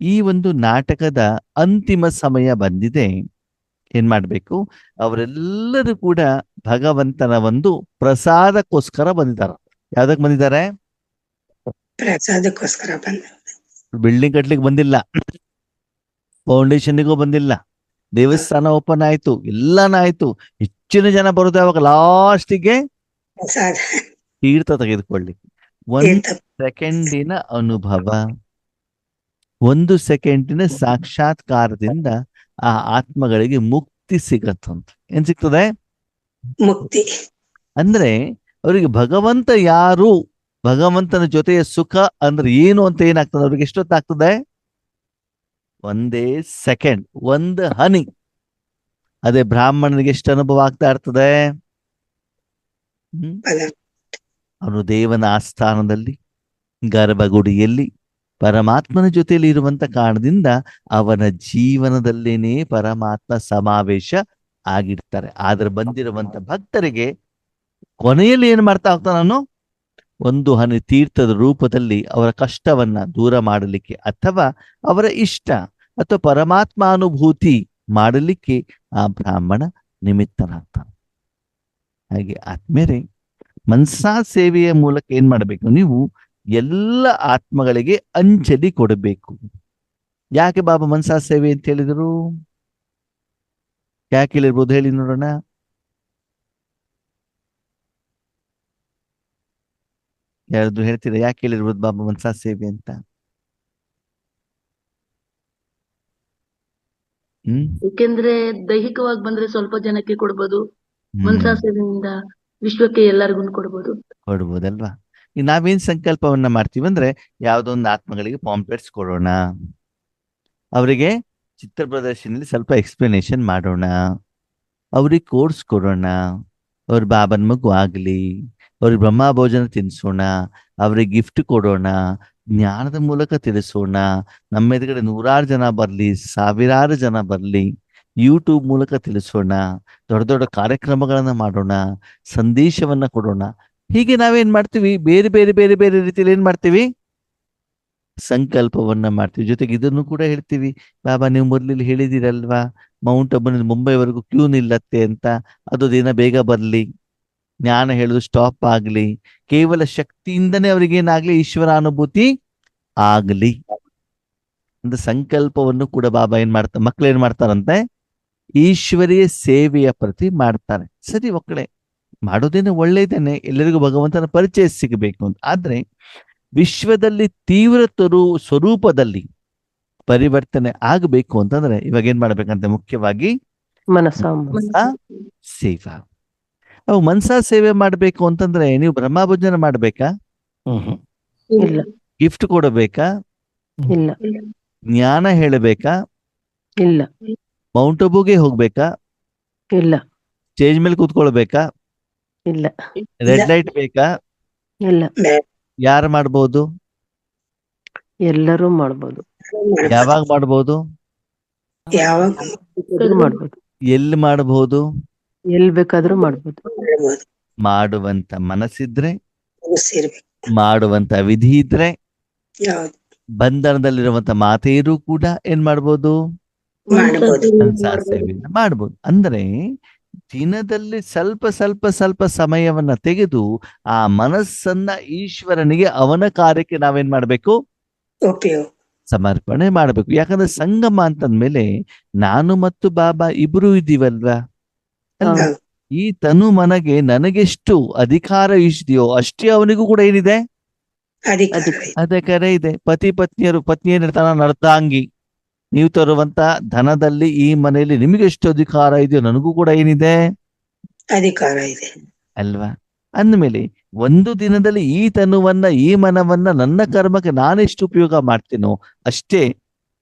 ಈ ಒಂದು ನಾಟಕದ ಅಂತಿಮ ಸಮಯ ಬಂದಿದೆ. ಏನ್ ಮಾಡ್ಬೇಕು, ಅವರೆಲ್ಲರೂ ಕೂಡ ಭಗವಂತನ ಒಂದು ಪ್ರಸಾದಕ್ಕೋಸ್ಕರ ಬಂದಿದ್ದಾರೆ. ಯಾವ್ದಕ್ ಬಂದಿದ್ದಾರೆ? ಪ್ರಸಾದಕ್ಕೋಸ್ಕರ ಬಂದ. ಬಿಲ್ಡಿಂಗ್ ಕಟ್ಲಿಕ್ಕೆ ಬಂದಿಲ್ಲ, ಫೌಂಡೇಶನ್ನಿಗೂ ಬಂದಿಲ್ಲ. ದೇವಸ್ಥಾನ ಓಪನ್ ಆಯ್ತು, ಎಲ್ಲಾನಾಯ್ತು. ಹೆಚ್ಚಿನ ಜನ ಬರೋದು ಯಾವಾಗ, ಲಾಸ್ಟಿಗೆ ಪ್ರಸಾದ ತೀರ್ಥ ತೆಗೆದುಕೊಳ್ಳಿಕ್ಕೆ. ಒಂದು ತೀರ್ಥ ಸೆಕೆಂಡಿನ ಅನುಭವ, 1 ಸೆಕೆಂಡಿನ ಸಾಕ್ಷಾತ್ಕಾರದಿಂದ ಆ ಆತ್ಮಗಳಿಗೆ ಮುಕ್ತಿ ಸಿಗತ್ತಂತ. ಏನ್ ಸಿಗ್ತದೆ? ಮುಕ್ತಿ. ಅಂದ್ರೆ ಅವರಿಗೆ ಭಗವಂತ ಯಾರು, ಭಗವಂತನ ಜೊತೆಯ ಸುಖ ಅಂದ್ರೆ ಏನು ಅಂತ ಏನಾಗ್ತದೆ ಅವ್ರಿಗೆ ಎಷ್ಟೊತ್ತಾಗ್ತದೆ? ಒಂದೇ ಸೆಕೆಂಡ್, ಒಂದು ಹನಿ. ಅದೇ ಬ್ರಾಹ್ಮಣನಿಗೆ ಎಷ್ಟು ಅನುಭವ ಆಗ್ತಾ ಇರ್ತದೆ? ಅವನು ದೇವನ ಆಸ್ಥಾನದಲ್ಲಿ, ಗರ್ಭಗುಡಿಯಲ್ಲಿ ಪರಮಾತ್ಮನ ಜೊತೆಯಲ್ಲಿ ಇರುವಂತ ಕಾರಣದಿಂದ ಅವನ ಜೀವನದಲ್ಲೇನೆ ಪರಮಾತ್ಮ ಸಮಾವೇಶ ಆಗಿರ್ತಾರೆ. ಆದ್ರೆ ಬಂದಿರುವಂತ ಭಕ್ತರಿಗೆ ಕೊನೆಯಲ್ಲಿ ಏನ್ ಮಾಡ್ತಾ ಹೋಗ್ತಾನೆ, ನಾನು ಒಂದು ಹನಿ ತೀರ್ಥದ ರೂಪದಲ್ಲಿ ಅವರ ಕಷ್ಟವನ್ನ ದೂರ ಮಾಡಲಿಕ್ಕೆ, ಅಥವಾ ಅವರ ಇಷ್ಟ ಅಥವಾ ಪರಮಾತ್ಮ ಅನುಭೂತಿ ಮಾಡಲಿಕ್ಕೆ ಆ ಬ್ರಾಹ್ಮಣ ನಿಮಿತ್ತನಾಗ್ತಾನೆ. ಹಾಗೆ ಆದ್ಮೇಲೆ ಮನಸಾ ಸೇವೆಯ ಮೂಲಕ ಏನ್ ಮಾಡಬೇಕು, ನೀವು ಎಲ್ಲ ಆತ್ಮಗಳಿಗೆ ಅಂಜಲಿ ಕೊಡಬೇಕು. ಯಾಕೆ ಬಾಬಾ ಮನಸಾ ಸೇವೆ ಅಂತ ಹೇಳಿದ್ರು? ಯಾಕೆ ಹೇಳಿರ್ಬೋದು ಹೇಳಿ ನೋಡೋಣ. ಯಾರಾದ್ರೂ ಹೇಳ್ತೀರಾ ಯಾಕೆ ಹೇಳಿರ್ಬೋದು ಬಾಬಾ ಮನಸಾ ಸೇವೆ ಅಂತ? ಏಕೆಂದ್ರೆ ದೈಹಿಕವಾಗಿ ಬಂದ್ರೆ ಸ್ವಲ್ಪ ಜನಕ್ಕೆ ಕೊಡ್ಬೋದು, ಮನಸಾ ಸೇವೆಯಿಂದ ವಿಶ್ವಕ್ಕೆ ಎಲ್ಲರಿಗೂ ಕೊಡ್ಬೋದು. ಕೊಡ್ಬೋದಲ್ವಾ. ಈಗ ನಾವೇನ್ ಸಂಕಲ್ಪವನ್ನ ಮಾಡ್ತೀವಿ ಅಂದ್ರೆ, ಯಾವ್ದೊಂದು ಆತ್ಮಗಳಿಗೆ ಪಾಂಪ್ಲೆಟ್ಸ್ ಕೊಡೋಣ, ಅವರಿಗೆ ಚಿತ್ರ ಪ್ರದರ್ಶನದಲ್ಲಿ ಸ್ವಲ್ಪ ಎಕ್ಸ್ಪ್ಲನೇಷನ್ ಮಾಡೋಣ, ಅವ್ರಿಗೆ ಕೋರ್ಸ್ ಕೊಡೋಣ, ಅವ್ರ ಬಾಬನ್ ಮಗು ಆಗ್ಲಿ, ಅವ್ರಿಗೆ ಬ್ರಹ್ಮ ಭೋಜನ ತಿನ್ಸೋಣ, ಅವ್ರಿಗೆ ಗಿಫ್ಟ್ ಕೊಡೋಣ, ಜ್ಞಾನದ ಮೂಲಕ ತಿಳಿಸೋಣ. ನಮ್ಮ ಎದುರುಗಡೆ 100 ಜನ ಬರ್ಲಿ, 1000 ಜನ ಬರ್ಲಿ, ಯೂಟ್ಯೂಬ್ ಮೂಲಕ ತಿಳಿಸೋಣ, ದೊಡ್ಡ ದೊಡ್ಡ ಕಾರ್ಯಕ್ರಮಗಳನ್ನ ಮಾಡೋಣ, ಸಂದೇಶವನ್ನ ಕೊಡೋಣ. ಹೀಗೆ ನಾವೇನ್ ಮಾಡ್ತೀವಿ, ಬೇರೆ ಬೇರೆ ಬೇರೆ ಬೇರೆ ರೀತಿಯಲ್ಲಿ ಏನ್ ಮಾಡ್ತೀವಿ, ಸಂಕಲ್ಪವನ್ನ ಮಾಡ್ತೀವಿ. ಜೊತೆಗೆ ಇದನ್ನು ಕೂಡ ಹೇಳ್ತೀವಿ, ಬಾಬಾ ನೀವು ಮೊದಲು ಹೇಳಿದಿರಲ್ವಾ, ಮೌಂಟ್ ಅಬುನಲ್ಲಿ ಮುಂಬೈವರೆಗೂ ಕ್ಯೂ ನಿಲ್ಲತ್ತೆ ಅಂತ, ಅದು ದಿನ ಬೇಗ ಬರ್ಲಿ, ಜ್ಞಾನ ಹೇಳುದು ಸ್ಟಾಪ್ ಆಗ್ಲಿ, ಕೇವಲ ಶಕ್ತಿಯಿಂದನೇ ಅವ್ರಿಗೇನಾಗ್ಲಿ ಈಶ್ವರ ಅನುಭೂತಿ ಆಗ್ಲಿ ಅಂತ ಸಂಕಲ್ಪವನ್ನು ಕೂಡ ಬಾಬಾ ಏನ್ ಮಾಡ್ತಾರೆ, ಮಕ್ಳು ಏನ್ ಮಾಡ್ತಾರಂತೆ, ಈಶ್ವರೀಯ ಸೇವೆಯ ಪ್ರತಿ ಮಾಡ್ತಾರೆ. ಸರಿ ಮಕ್ಕಳೇ, ಮಾಡೋದೇನೆ ಒಳ್ಳೇದೇನೆ, ಎಲ್ಲರಿಗೂ ಭಗವಂತನ ಪರಿಚಯ ಸಿಗಬೇಕು ಅಂತ. ಆದ್ರೆ ವಿಶ್ವದಲ್ಲಿ ತೀವ್ರ ಸ್ವರೂಪದಲ್ಲಿ ಪರಿವರ್ತನೆ ಆಗಬೇಕು ಅಂತಂದ್ರೆ ಇವಾಗ ಏನ್ ಮಾಡ್ಬೇಕಂತ, ಮುಖ್ಯವಾಗಿ ಮನಸಾ ಸೇವಾ. ಅವು ಮನಸಾ ಸೇವೆ ಮಾಡ್ಬೇಕು ಅಂತಂದ್ರೆ ನೀವು ಬ್ರಹ್ಮಭೋಜನ ಮಾಡ್ಬೇಕಾ? ಇಲ್ಲ ಗಿಫ್ಟ್ ಕೊಡಬೇಕಾ? ಇಲ್ಲ ಜ್ಞಾನ ಹೇಳಬೇಕಾ? ಇಲ್ಲ ಮೌಂಟ್ ಅಬುಗೆ ಹೋಗ್ಬೇಕಾ? ಇಲ್ಲ ಸ್ಟೇಜ್ ಮೇಲೆ ಕೂತ್ಕೊಳ್ಬೇಕಾ? ಇಲ್ಲ ರೆಡ್ ಲೈಟ್ ಬೇಕಾ? ಇಲ್ಲ. ಯಾರು ಮಾಡ್ಬೋದು? ಎಲ್ಲರೂ ಮಾಡ್ಬೋದು. ಯಾವಾಗ ಮಾಡ್ಬೋದು? ಯಾವಾಗ ಮಾಡ್ಬೋದು. ಎಲ್ಲಿ ಮಾಡಬಹುದು? ಎಲ್ ಬೇಕಾದ್ರೂ ಮಾಡ್ಬೋದು. ಮಾಡುವಂತ ಮನಸ್ಸಿದ್ರೆ, ಸೇರ್ಬೇಕು. ಮಾಡುವಂತ ವಿಧಿ ಇದ್ರೆ, ಯಾವ್ದು ಬಂಧನದಲ್ಲಿರುವಂತ ಮಾತೆಯರು ಕೂಡ ಏನ್ ಮಾಡ್ಬೋದು? ಮಾಡ್ಬೋದು. ಮನಸಾ ಸೇವೆಯನ್ನ ಮಾಡ್ಬೋದು. ಅಂದ್ರೆ ದಿನದಲ್ಲಿ ಸ್ವಲ್ಪ ಸ್ವಲ್ಪ ಸ್ವಲ್ಪ ಸಮಯವನ್ನ ತೆಗೆದು ಆ ಮನಸ್ಸನ್ನ ಈಶ್ವರನಿಗೆ, ಅವನ ಕಾರ್ಯಕ್ಕೆ ನಾವೇನ್ ಮಾಡ್ಬೇಕು? ಉಪಯೋಗ ಸಮರ್ಪಣೆ ಮಾಡ್ಬೇಕು. ಯಾಕಂದ್ರೆ ಸಂಗಮ ಅಂತಂದ್ಮೇಲೆ ನಾನು ಮತ್ತು ಬಾಬಾ ಇಬ್ರು ಇದ್ದೀವಲ್ವಾ. ಈ ತನು ಮನಗೆ ನನಗೆಷ್ಟು ಅಧಿಕಾರ ಇದೆಯೋ ಅಷ್ಟೇ ಅವನಿಗೂ ಕೂಡ ಏನಿದೆ, ಅಧಿಕಾರ ಇದೆ. ಪತಿ ಪತ್ನಿಯರು, ಪತ್ನಿ ಏನಿರ್ತಾನ ನರ್ತಾಂಗಿ, ನೀವು ತರುವಂತ ಧನದಲ್ಲಿ ಈ ಮನೆಯಲ್ಲಿ ನಿಮಗೆ ಎಷ್ಟು ಅಧಿಕಾರ ಇದೆಯೋ ನನಗೂ ಕೂಡ ಏನಿದೆ, ಅಧಿಕಾರ ಇದೆ ಅಲ್ವಾ. ಅಂದ್ಮೇಲೆ ಒಂದು ದಿನದಲ್ಲಿ ಈ ತನುವನ್ನ ಈ ಮನವನ್ನ ನನ್ನ ಕರ್ಮಕ್ಕೆ ನಾನೆಷ್ಟು ಉಪಯೋಗ ಮಾಡ್ತೀನೋ ಅಷ್ಟೇ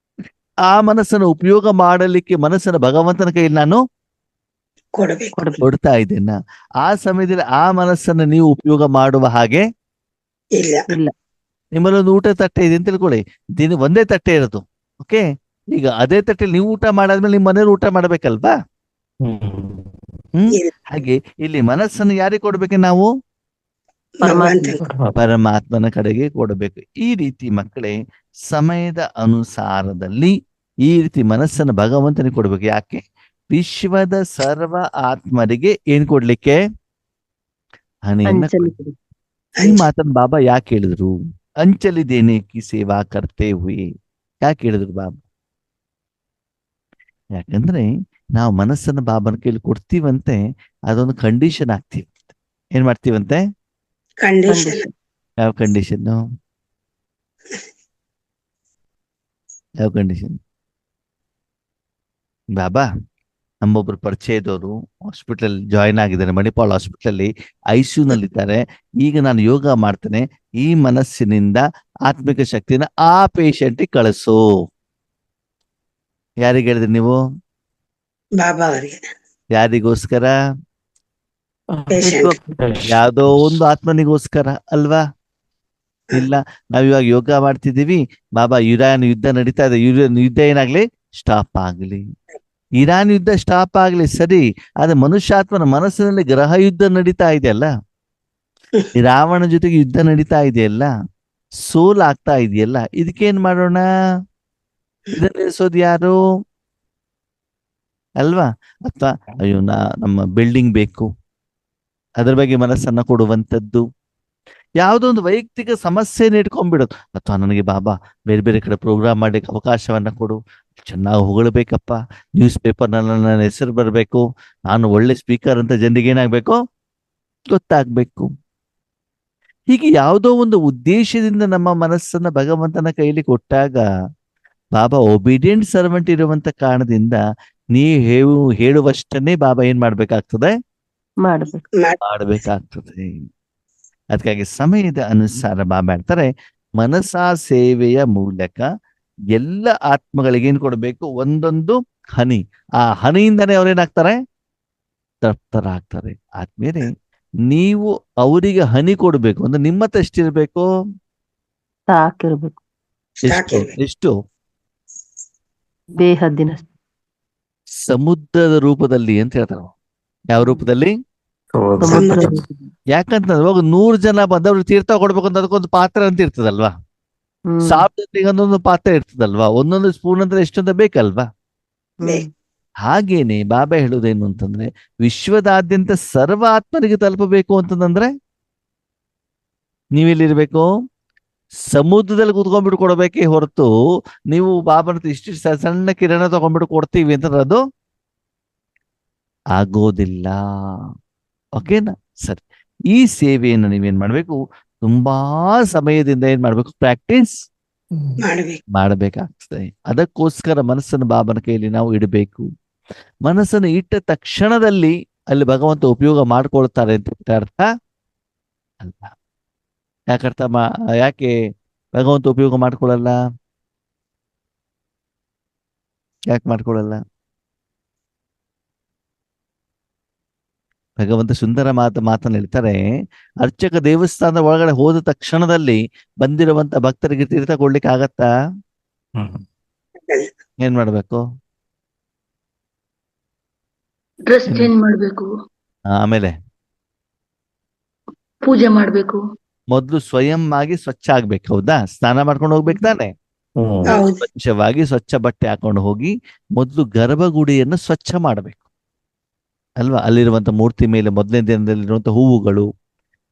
ಆ ಮನಸ್ಸನ್ನು ಉಪಯೋಗ ಮಾಡಲಿಕ್ಕೆ ಮನಸ್ಸನ್ನು ಭಗವಂತನ ಕೈಯಲ್ಲಿ ನಾನು ಕೊಡಬೇಕು. ಕೊಡ್ತಾ ಇದ್ದೇನೆ. ಆ ಸಮಯದಲ್ಲಿ ಆ ಮನಸ್ಸನ್ನು ನೀವು ಉಪಯೋಗ ಮಾಡುವ ಹಾಗೆ ಇಲ್ಲ. ಇಲ್ಲ. ನಿಮ್ಮಲ್ಲೊಂದು ಊಟ ತಟ್ಟೆ ಇದೆ ಅಂತ ತಿಳ್ಕೊಳ್ಳಿ, ದಿನ ಒಂದೇ ತಟ್ಟೆ ಇರೋದು. ಓಕೆ, ಈಗ ಅದೇ ತಟ್ಟೆಲಿ ನೀವು ಊಟ ಮಾಡಾದ್ಮೇಲೆ ನಿಮ್ಮ ಮನೇಲಿ ಊಟ ಮಾಡ್ಬೇಕಲ್ವಾ? ಇಲ್ಲ. ಹಾಗೆ ಇಲ್ಲಿ ಮನಸ್ಸನ್ನು ಯಾರಿಗೆ ಕೊಡ್ಬೇಕು ನಾವು? ಭಗವಂತ ಪರಮಾತ್ಮನ ಕಡೆಗೆ ಕೊಡಬೇಕು. ಈ ರೀತಿ ಮಕ್ಕಳೇ ಸಮಯದ ಅನುಸಾರದಲ್ಲಿ ಈ ರೀತಿ ಮನಸ್ಸನ್ನು ಭಗವಂತನಿಗೆ ಕೊಡ್ಬೇಕು. ಯಾಕೆ? ವಿಶ್ವದ ಸರ್ವ ಆತ್ಮರಿಗೆ ಏನ್ ಕೊಡ್ಲಿಕ್ಕೆ? ಹಣೆಯನ್ನ ಅಂಚಲಿ ಕೊಡ್ಲಿಕ್ಕೆ. ಈ ಮಾತನ್ನು ಬಾಬಾ ಯಾಕೆ ಹೇಳಿದ್ರು? ಅಂಚಲಿ ದೇನೆ ಕಿ ಸೇವಾ ಕರ್ತೆ ಹುಯಿ. ಯಾಕೆ ಹೇಳಿದ್ರು ಬಾಬಾ? ಯಾಕಂದ್ರೆ ನಾವು ಮನಸ್ಸನ್ನು ಬಾಬನ ಕೈಲಿ ಕೊಡ್ತೀವಂತೆ, ಅದೊಂದು ಕಂಡೀಷನ್ ಆಗ್ತೀವಂತೆ. ಏನ್ ಮಾಡ್ತೀವಂತೆ? ಕಂಡೀಷನ್. ಯಾವ ಕಂಡೀಷನ್? ಯಾವ ಕಂಡೀಷನ್? ಬಾಬಾ ನಮ್ಮೊಬ್ರು ಪರಿಚಯದವರು ಹಾಸ್ಪಿಟಲ್ ಜಾಯಿನ್ ಆಗಿದ್ದಾರೆ, ಮಣಿಪಾಲ್ ಹಾಸ್ಪಿಟಲ್ ICU ನಲ್ಲಿದ್ದಾರೆ. ಈಗ ನಾನು ಯೋಗ ಮಾಡ್ತೇನೆ, ಈ ಮನಸ್ಸಿನಿಂದ ಆತ್ಮಿಕ ಶಕ್ತಿನ ಆ ಪೇಷಂಟ್ ಕಳಿಸು. ಯಾರಿಗೆ ಹೇಳಿದ್ರಿ ನೀವು? ಬಾಬಾ ಅವರಿಗೆ. ಯಾರಿಗೋಸ್ಕರ? ಪೇಷಂಟ್. ಯಾವ್ದೋ ಒಂದು ಆತ್ಮನಿಗೋಸ್ಕರ ಅಲ್ವಾ? ಇಲ್ಲ, ನಾವ್ ಇವಾಗ ಯೋಗ ಮಾಡ್ತಿದೀವಿ, ಬಾಬಾ ಇರಾನ್ ಯುದ್ಧ ನಡೀತಾ ಇದೆ, ಯುದ್ಧ ಏನಾಗ್ಲಿ ಸ್ಟಾಪ್ ಆಗ್ಲಿ. ಇರಾನ್ ಯುದ್ಧ ಸ್ಟಾಪ್ ಆಗ್ಲಿ ಸರಿ, ಆದ್ರೆ ಮನುಷ್ಯಾತ್ಮನ ಮನಸ್ಸಿನಲ್ಲಿ ಗ್ರಹ ಯುದ್ಧ ನಡೀತಾ ಇದೆಯಲ್ಲ, ಈ ರಾವಣ ಜೊತೆಗೆ ಯುದ್ಧ ನಡೀತಾ ಇದೆಯಲ್ಲ, ಸೋಲ್ ಆಗ್ತಾ ಇದೆಯಲ್ಲ, ಇದಕ್ಕೇನ್ ಮಾಡೋಣ? ಇದನ್ನ ನಿಲ್ಸೋದು ಯಾರು? ಅಲ್ವಾ? ಅಥವಾ ಅಯ್ಯೋ ನಮ್ಮ ಬಿಲ್ಡಿಂಗ್ ಬೇಕು, ಅದ್ರ ಬಗ್ಗೆ ಮನಸ್ಸನ್ನ ಕೊಡುವಂಥದ್ದು. ಯಾವುದೋ ಒಂದು ವೈಯಕ್ತಿಕ ಸಮಸ್ಯೆನ ಇಟ್ಕೊಂಡ್ಬಿಡೋದು. ಅಥವಾ ನನಗೆ ಬಾಬಾ ಬೇರೆ ಬೇರೆ ಕಡೆ ಪ್ರೋಗ್ರಾಮ್ ಮಾಡ್ಲಿಕ್ಕೆ ಅವಕಾಶವನ್ನ ಕೊಡು, ಚೆನ್ನಾಗಿ ಹೊಗಳಬೇಕಪ್ಪ, ನ್ಯೂಸ್ ಪೇಪರ್ನಲ್ಲಿ ನನ್ನ ಹೆಸರು ಬರಬೇಕು, ನಾನು ಒಳ್ಳೆ ಸ್ಪೀಕರ್ ಅಂತ ಜನರಿಗೆ ಏನಾಗ್ಬೇಕು? ಗೊತ್ತಾಗ್ಬೇಕು. ಹೀಗೆ ಯಾವುದೋ ಒಂದು ಉದ್ದೇಶದಿಂದ ನಮ್ಮ ಮನಸ್ಸನ್ನ ಭಗವಂತನ ಕೈಲಿ ಕೊಟ್ಟಾಗ ಬಾಬಾ ಒಬಿಡಿಯಂಟ್ ಸರ್ವೆಂಟ್ ಇರುವಂತ ಕಾರಣದಿಂದ ನೀವು ಹೇಳುವಷ್ಟನ್ನೇ ಬಾಬಾ ಏನ್ ಮಾಡ್ಬೇಕಾಗ್ತದೆ? ಮಾಡ್ಬೇಕಾಗ್ತದೆ. ಅದಕ್ಕಾಗಿ ಸಮಯದ ಅನುಸಾರ ಬಾಬಾ ಹೇಳ್ತಾರೆ, ಮನಸಾ ಸೇವೆಯ ಮೂಲಕ ಎಲ್ಲ ಆತ್ಮಗಳಿಗೆ ಏನ್ ಕೊಡ್ಬೇಕು? ಒಂದೊಂದು ಹನಿ. ಆ ಹನಿಯಿಂದನೇ ಅವ್ರೇನಾಗ್ತಾರೆ? ತೃಪ್ತರಾಗ್ತಾರೆ. ಆದ್ಮೇಲೆ ನೀವು ಅವರಿಗೆ ಹನಿ ಕೊಡ್ಬೇಕು ಅಂದ್ರೆ ನಿಮ್ಮತ್ತ ಎಷ್ಟಿರ್ಬೇಕು? ಸಾಕಿರ್ಬೇಕು. ಎಷ್ಟು? ದೇಹದಿನ ಸಮುದ್ರದ ರೂಪದಲ್ಲಿ ಅಂತ ಹೇಳ್ತಾರೆ. ಯಾವ ರೂಪದಲ್ಲಿ? ಸಮುದ್ರ. ಯಾಕಂತಂದ್ರೆ ಇವಾಗ 100 ಜನ ಬಂದವ್ರು ತೀರ್ಥ ಕೊಡ್ಬೇಕು ಅಂತ ಅದಕ್ಕೊಂದು ಪಾತ್ರ ಅಂತ ಇರ್ತದಲ್ವಾ? 1000 ಜನರಿಗೆ ಒಂದೊಂದು ಪಾತ್ರ ಇರ್ತದಲ್ವಾ? ಒಂದೊಂದು ಸ್ಪೂನ್ ಅಂದ್ರೆ ಎಷ್ಟೊಂದ ಬೇಕಲ್ವಾ? ಹಾಗೇನೆ ಬಾಬಾ ಹೇಳುವುದೇನು ಅಂತಂದ್ರೆ, ವಿಶ್ವದಾದ್ಯಂತ ಸರ್ವ ಆತ್ಮರಿಗೆ ತಲುಪಬೇಕು ಅಂತಂದ್ರೆ ನೀವೆಲ್ಲಿರ್ಬೇಕು? ಸಮುದ್ರದಲ್ಲಿ ಕುತ್ಕೊಂಡ್ಬಿಟ್ಟು ಕೊಡಬೇಕೇ ಹೊರತು ನೀವು ಬಾಬನ ಇಷ್ಟು ಸಣ್ಣ ಕಿರಣ ತಗೊಂಡ್ಬಿಟ್ಟು ಕೊಡ್ತೀವಿ ಅಂತಂದ್ರೆ ಅದು ಆಗೋದಿಲ್ಲ. ಓಕೆನಾ? ಸರಿ, ಈ ಸೇವೆಯನ್ನು ನೀವೇನ್ ಮಾಡ್ಬೇಕು? ತುಂಬಾ ಸಮಯದಿಂದ ಏನ್ ಮಾಡ್ಬೇಕು? ಪ್ರಾಕ್ಟೀಸ್ ಮಾಡಬೇಕಾಗ್ತದೆ. ಅದಕ್ಕೋಸ್ಕರ ಮನಸ್ಸನ್ನು ಬಾಬನ ಕೈಯಲ್ಲಿ ನಾವು ಇಡಬೇಕು. ಮನಸ್ಸನ್ನು ಇಟ್ಟ ತಕ್ಷಣದಲ್ಲಿ ಅಲ್ಲಿ ಭಗವಂತ ಉಪಯೋಗ ಮಾಡ್ಕೊಳ್ತಾರೆ ಅಂತ ಅರ್ಥ ಅಲ್ಲ. ಯಾಕೆ ಭಗವಂತ ಉಪಯೋಗ ಮಾಡ್ಕೊಳ್ಳಲ್ಲ? ಯಾಕೆ ಮಾಡ್ಕೊಳ್ಳಲ್ಲ? ಭಗವಂತ ಸುಂದರ ಮಾತನ್ನು ಹೇಳ್ತಾರೆ, ಅರ್ಚಕ ದೇವಸ್ಥಾನದ ಒಳಗಡೆ ಹೋದ ತಕ್ಷಣದಲ್ಲಿ ಬಂದಿರುವಂತ ಭಕ್ತರಿಗೆ ತೀರ್ಥ ಕೊಡ್ಲಿಕ್ಕೆ ಆಗತ್ತಾ? ಏನ್ ಮಾಡ್ಬೇಕು? ಡ್ರೆಸ್ ಚೇಂಜ್ ಮಾಡ್ಬೇಕು, ಆಮೇಲೆ ಪೂಜೆ ಮಾಡ್ಬೇಕು, ಮೊದ್ಲು ಸ್ವಯಂ ಆಗಿ ಸ್ವಚ್ಛ ಆಗ್ಬೇಕು. ಹೌದಾ? ಸ್ನಾನ ಮಾಡ್ಕೊಂಡು ಹೋಗ್ಬೇಕು ತಾನೆ? ಸ್ವಚ್ಛವಾಗಿ ಸ್ವಚ್ಛ ಬಟ್ಟೆ ಹಾಕೊಂಡು ಹೋಗಿ ಮೊದ್ಲು ಗರ್ಭಗುಡಿಯನ್ನು ಸ್ವಚ್ಛ ಮಾಡಬೇಕು ಅಲ್ವಾ? ಅಲ್ಲಿರುವಂತ ಮೂರ್ತಿ ಮೇಲೆ ಮೊದಲನೇ ದಿನದಲ್ಲಿರುವಂತ ಹೂವುಗಳು,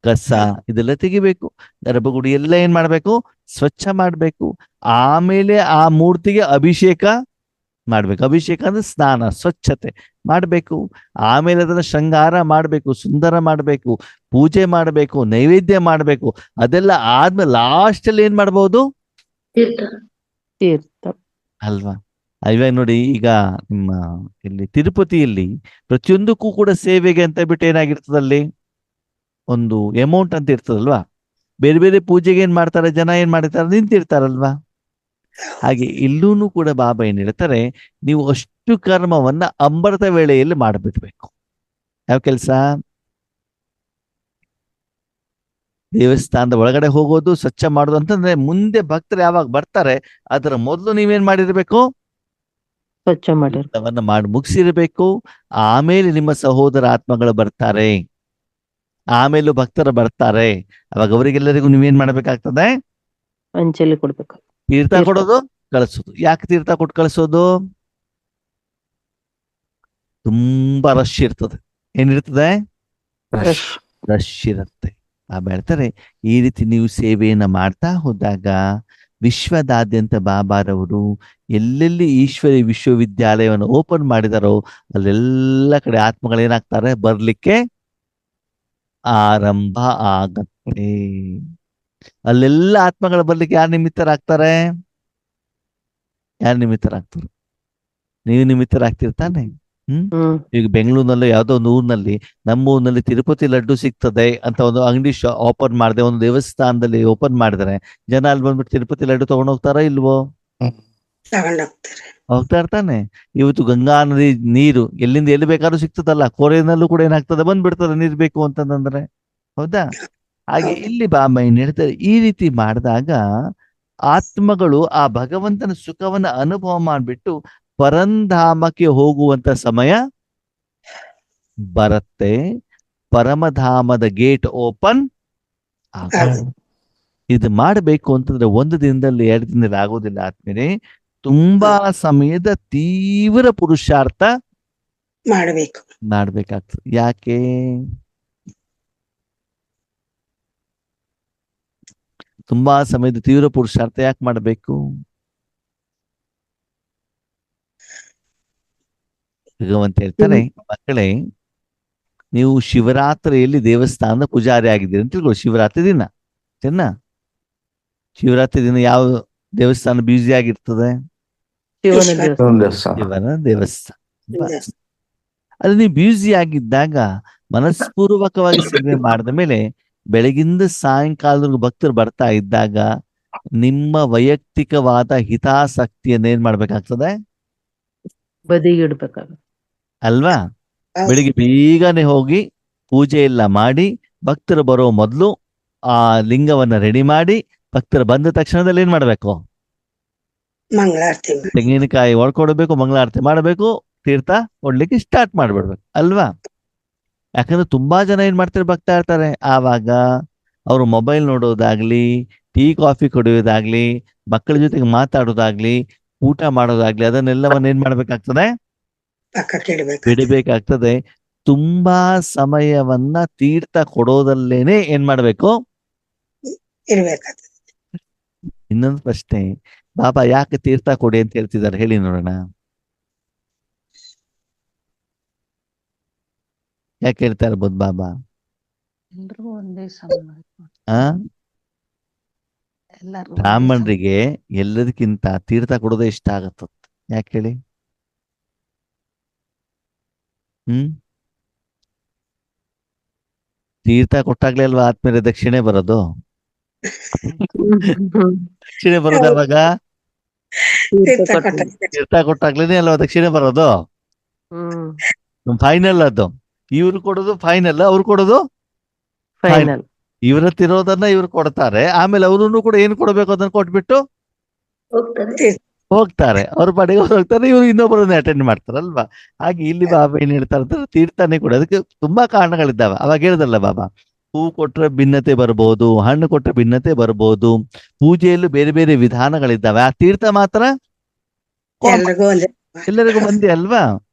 ಕಸ ಇದೆಲ್ಲ ತೆಗಿಬೇಕು. ಗರ್ಭಗುಡಿ ಎಲ್ಲ ಏನ್ ಮಾಡ್ಬೇಕು? ಸ್ವಚ್ಛ ಮಾಡ್ಬೇಕು. ಆಮೇಲೆ ಆ ಮೂರ್ತಿಗೆ ಅಭಿಷೇಕ ಮಾಡ್ಬೇಕು. ಅಭಿಷೇಕ ಅಂದ್ರೆ ಸ್ನಾನ, ಸ್ವಚ್ಛತೆ ಮಾಡ್ಬೇಕು. ಆಮೇಲೆ ಅದನ್ನ ಶೃಂಗಾರ ಮಾಡ್ಬೇಕು, ಸುಂದರ ಮಾಡ್ಬೇಕು, ಪೂಜೆ ಮಾಡ್ಬೇಕು, ನೈವೇದ್ಯ ಮಾಡ್ಬೇಕು. ಅದೆಲ್ಲ ಆದ್ಮೇಲೆ ಲಾಸ್ಟ್ ಅಲ್ಲಿ ಏನ್ ಮಾಡ್ಬೋದು? ತೀರ್ಥ ಅಲ್ವಾ? ಇವಾಗ ನೋಡಿ, ಈಗ ನಿಮ್ಮ ಇಲ್ಲಿ ತಿರುಪತಿಯಲ್ಲಿ ಪ್ರತಿಯೊಂದಕ್ಕೂ ಕೂಡ ಸೇವೆಗೆ ಅಂತ ಬಿಟ್ಟು ಏನಾಗಿರ್ತದಲ್ಲಿ ಒಂದು ಅಮೌಂಟ್ ಅಂತ ಇರ್ತದಲ್ವಾ. ಬೇರೆ ಬೇರೆ ಪೂಜೆಗೆ ಏನ್ ಮಾಡ್ತಾರೆ ಜನ, ಏನ್ ಮಾಡ್ತಾರೆ, ನಿಂತಿರ್ತಾರಲ್ವಾ. ಹಾಗೆ ಇಲ್ಲೂ ಕೂಡ ಬಾಬಾ ಏನ್ ಹೇಳ್ತಾರೆ, ನೀವು ಅಷ್ಟು ಕರ್ಮವನ್ನ ಅಮೃತ ವೇಳೆಯಲ್ಲಿ ಮಾಡಿಬಿಡ್ಬೇಕು. ಯಾವ ಕೆಲಸ? ದೇವಸ್ಥಾನದ ಒಳಗಡೆ ಹೋಗೋದು, ಸ್ವಚ್ಛ ಮಾಡೋದು ಅಂತಂದ್ರೆ ಮುಂದೆ ಭಕ್ತರು ಯಾವಾಗ ಬರ್ತಾರೆ ಅದರ ಮೊದಲು ನೀವೇನ್ ಮಾಡಿರ್ಬೇಕು? ಸ್ವಚ್ಛ ಮಾಡಿರ್ ಕೆಲಸವನ್ನ ಮಾಡಿ ಮುಗಿಸಿರ್ಬೇಕು. ಆಮೇಲೆ ನಿಮ್ಮ ಸಹೋದರ ಆತ್ಮಗಳು ಬರ್ತಾರೆ, ಆಮೇಲೂ ಭಕ್ತರು ಬರ್ತಾರೆ. ಅವಾಗ ಅವರಿಗೆಲ್ಲರಿಗೂ ನೀವೇನ್ ಮಾಡ್ಬೇಕಾಗ್ತದೆ? ಅಂಚಲಿ ಕೊಡ್ಬೇಕು. ತೀರ್ಥ ತೀರ್ಥ. ಕೊಡೋದು, ಕಳಿಸೋದು. ಯಾಕೆ ತೀರ್ಥ ಕೊಟ್ಟು ಕಳಿಸೋದು? ತುಂಬಾ ರಶ್ ಇರ್ತದೆ. ಏನಿರ್ತದೆ? ರಶ್. ರಶ್ ಇರುತ್ತೆ. ಬಾಬಾ ಹೇಳ್ತಾರೆ, ಈ ರೀತಿ ನೀವು ಸೇವೆಯನ್ನ ಮಾಡ್ತಾ ಹೋದಾಗ ವಿಶ್ವದಾದ್ಯಂತ ಬಾಬಾರವರು ಎಲ್ಲೆಲ್ಲಿ ಈಶ್ವರಿ ವಿಶ್ವವಿದ್ಯಾಲಯವನ್ನು ಓಪನ್ ಮಾಡಿದಾರೋ ಅಲ್ಲೆಲ್ಲ ಕಡೆ ಆತ್ಮಗಳೇನಾಗ್ತಾರೆ? ಬರ್ಲಿಕ್ಕೆ ಆರಂಭ ಆಗತ್ತೆ. ಅಲ್ಲೆಲ್ಲ ಆತ್ಮಗಳು ಬರ್ಲಿಕ್ಕೆ ಯಾರು ನಿಮಿತ್ತರಾಗ್ತಾರೆ? ಯಾರು ನಿಮಿತ್ತರಾಗ್ತಾರೆ? ನೀವು ನಿಮಿತ್ತರಾಗ್ತಿರ್ತಾನೆ. ಈಗ ಬೆಂಗಳೂರಿನಲ್ಲಿ ಯಾವ್ದೋ ಒಂದು ಊರಿನಲ್ಲಿ, ನಮ್ಮ ಊರಿನಲ್ಲಿ ತಿರುಪತಿ ಲಡ್ಡು ಸಿಗ್ತದೆ ಅಂತ ಒಂದು ಅಂಗಡಿ ಓಪನ್ ಮಾಡಿದೆ, ಒಂದು ದೇವಸ್ಥಾನದಲ್ಲಿ ಓಪನ್ ಮಾಡಿದ್ರೆ ಜನ ಅಲ್ಲಿ ಬಂದ್ಬಿಟ್ಟು ತಿರುಪತಿ ಲಡ್ಡು ತಗೊಂಡು ಹೋಗ್ತಾರಾ ಇಲ್ವೋ? ತಗೊಂಡೋಗ್ತಾರೆ. ಹೋಗ್ತಾ ಇರ್ತಾನೆ. ಇವತ್ತು ಗಂಗಾ ನದಿ ನೀರು ಎಲ್ಲಿಂದ ಎಲ್ಲಿ ಬೇಕಾದ್ರೂ ಸಿಗ್ತದಲ್ಲ, ಕೋರೆನಲ್ಲೂ ಕೂಡ ಏನಾಗ್ತದೆ, ಬಂದ್ಬಿಡ್ತದೆ ನೀರ್ ಬೇಕು ಅಂತಂದ್ರೆ. ಹೌದಾ? ಹಾಗೆ ಇಲ್ಲಿ ಬಾಬಾ ಏನ್ ಹೇಳ್ತಾರೆ, ಈ ರೀತಿ ಮಾಡಿದಾಗ ಆತ್ಮಗಳು ಆ ಭಗವಂತನ ಸುಖವನ್ನ ಅನುಭವ ಮಾಡ್ಬಿಟ್ಟು ಪರಂಧಾಮಕ್ಕೆ ಹೋಗುವಂತ ಸಮಯ ಬರುತ್ತೆ. ಪರಮಧಾಮದ ಗೇಟ್ ಓಪನ್ ಆಗುತ್ತೆ. ಇದು ಮಾಡಬೇಕು ಅಂತಂದ್ರೆ ಒಂದು ದಿನದಲ್ಲಿ, 2 ದಿನದಲ್ಲಿ ಆಗೋದಿಲ್ಲ ಆದ್ಮೇಲೆ ತುಂಬಾ ಸಮಯದ ತೀವ್ರ ಪುರುಷಾರ್ಥ ಮಾಡ್ಬೇಕಾಗ್ತದೆ. ಯಾಕೆ? ತುಂಬಾ ಸಮಯದ ತೀವ್ರ ಪುರುಷಾರ್ಥ ಯಾಕೆ ಮಾಡಬೇಕು? ಭಗವಂತ ಹೇಳ್ತಾರೆ, ಮಕ್ಕಳೇ ನೀವು ಶಿವರಾತ್ರಿಯಲ್ಲಿ ದೇವಸ್ಥಾನದ ಪೂಜಾರಿ ಆಗಿದ್ದೀರಿ ಅಂತ ತಿಳ್ಕೊಳ್ಳಿ. ಶಿವರಾತ್ರಿ ದಿನ ಚೆನ್ನ, ಶಿವರಾತ್ರಿ ದಿನ ಯಾವ ದೇವಸ್ಥಾನ ಬ್ಯುಸಿ ಆಗಿರ್ತದೆ? ಶಿವನ ದೇವಸ್ಥಾನ. ಅಲ್ಲಿ ನೀವು ಬ್ಯುಸಿ ಆಗಿದ್ದಾಗ ಮನಸ್ಪೂರ್ವಕವಾಗಿ ಸೇವೆ ಮಾಡಿದ ಮೇಲೆ ಬೆಳಗಿಂದ ಸಾಯಂಕಾಲದವರೆಗೂ ಭಕ್ತರು ಬರ್ತಾ ಇದ್ದಾಗ ನಿಮ್ಮ ವೈಯಕ್ತಿಕವಾದ ಹಿತಾಸಕ್ತಿಯನ್ನ ಏನ್ ಮಾಡ್ಬೇಕಾಗ್ತದೆ? ಬದಿಗೆ ಇಡ್ಬೇಕಾಗುತ್ತೆ ಅಲ್ವಾ? ಬೆಳಿಗ್ಗೆ ಬೇಗನೆ ಹೋಗಿ ಪೂಜೆ ಎಲ್ಲ ಮಾಡಿ ಭಕ್ತರು ಬರೋ ಮೊದಲು ಆ ಲಿಂಗವನ್ನ ರೆಡಿ ಮಾಡಿ, ಭಕ್ತರು ಬಂದ ತಕ್ಷಣದಲ್ಲಿ ಏನ್ ಮಾಡ್ಬೇಕು? ಮಂಗಳಾರತಿ ತೆಂಗಿನಕಾಯಿ ಒಡ್ಕೊಡ್ಬೇಕು, ಮಂಗಳಾರತಿ ಮಾಡಬೇಕು, ತೀರ್ಥ ಕೊಡ್ಲಿಕ್ಕೆ ಸ್ಟಾರ್ಟ್ ಮಾಡ್ಬಿಡ್ಬೇಕು ಅಲ್ವಾ? ಯಾಕಂದ್ರೆ ತುಂಬಾ ಜನ ಏನ್ ಮಾಡ್ತಾರೆ, ಬರ್ತಾ ಇರ್ತಾರೆ. ಆವಾಗ ಅವರು ಮೊಬೈಲ್ ನೋಡೋದಾಗ್ಲಿ, ಟೀ ಕಾಫಿ ಕುಡಿಯೋದಾಗ್ಲಿ, ಮಕ್ಕಳ ಜೊತೆಗೆ ಮಾತಾಡೋದಾಗ್ಲಿ, ಊಟ ಮಾಡೋದಾಗ್ಲಿ, ಅದನ್ನೆಲ್ಲವನ್ನ ಏನ್ ಮಾಡ್ಬೇಕಾಗ್ತದೆ? ಬಿಡಬೇಕಾಗ್ತದೆ. ತುಂಬಾ ಸಮಯವನ್ನ ತೀರ್ಥ ಕೊಡೋದಲ್ಲೇನೆ ಏನ್ ಮಾಡ್ಬೇಕು? ಇರ್ಬೇಕಾಗ್ತದೆ. ಇನ್ನೊಂದು ಪ್ರಶ್ನೆ, ಬಾಬಾ ಯಾಕೆ ತೀರ್ಥ ಕೊಡಿ ಅಂತ ಹೇಳ್ತಿದ್ದಾರೆ ಹೇಳಿ ನೋಡೋಣ. ಯಾಕೆ ಹೇಳ್ತಾ ಇರ್ಬೋದು ಬಾಬಾ? ಎಲ್ರಿಗೂ ಒಂದೇ ಸಮಾನ. ಆ ಎಲ್ಲರೂ ಬ್ರಾಹ್ಮಣರಿಗೆ ಎಲ್ಲದಕ್ಕಿಂತ ತೀರ್ಥ ಕೊಡೋದೇ ಇಷ್ಟ ಆಗತ್ತ. ಯಾಕೆ ಹೇಳಿ? ತೀರ್ಥ ಕೊಟ್ಟಾಗ್ಲೇ ಅಲ್ವಾ ಆದ್ಮೇಲೆ ದಕ್ಷಿಣೆ ಬರೋದು? ದಕ್ಷಿಣೆ ಬರೋದು ಯಾವಾಗ? ತೀರ್ಥ ಕೊಟ್ಟಾಗ್ಲೇನೆ ಅಲ್ವಾ ದಕ್ಷಿಣೆ ಬರೋದು? ಫೈನಲ್ ಅದು. ಇವ್ರು ಕೊಡೋದು ಫೈನಲ್, ಅವ್ರು ಕೊಡೋದು ಫೈನಲ್. ಇವ್ರ ತಿರೋದನ್ನ ಇವ್ರು ಕೊಡ್ತಾರೆ, ಆಮೇಲೆ ಅವ್ರನ್ನು ಕೂಡ ಏನ್ ಕೊಡ್ಬೇಕು ಅದನ್ನ ಕೊಟ್ಬಿಟ್ಟು ಹೋಗ್ತಾರೆ. ಅವ್ರ ಪಾಡಿಗೆ ಅವ್ರು ಹೋಗ್ತಾರೆ, ಇವ್ರು ಇನ್ನೊಬ್ಬರನ್ನ ಅಟೆಂಡ್ ಮಾಡ್ತಾರಲ್ವಾ? ಹಾಗೆ ಇಲ್ಲಿ ಬಾಬಾ ಏನ್ ಹೇಳ್ತಾರೆ ಅಂದ್ರೆ ತೀರ್ಥನೇ ಕೂಡ. ಅದಕ್ಕೆ ತುಂಬಾ ಕಾರಣಗಳಿದ್ದಾವೆ. ಅವಾಗ ಹೇಳ್ದಲ್ಲ ಬಾಬಾ, ಹೂ ಕೊಟ್ರೆ ಭಿನ್ನತೆ ಬರ್ಬೋದು, ಹಣ್ಣು ಕೊಟ್ರೆ ಭಿನ್ನತೆ ಬರ್ಬೋದು, ಪೂಜೆಯಲ್ಲೂ ಬೇರೆ ಬೇರೆ ವಿಧಾನಗಳಿದ್ದಾವೆ. ಆ ತೀರ್ಥ ಮಾತ್ರ ಎಲ್ಲರಿಗೂ ಒಂದೇ ಅಲ್ವಾ?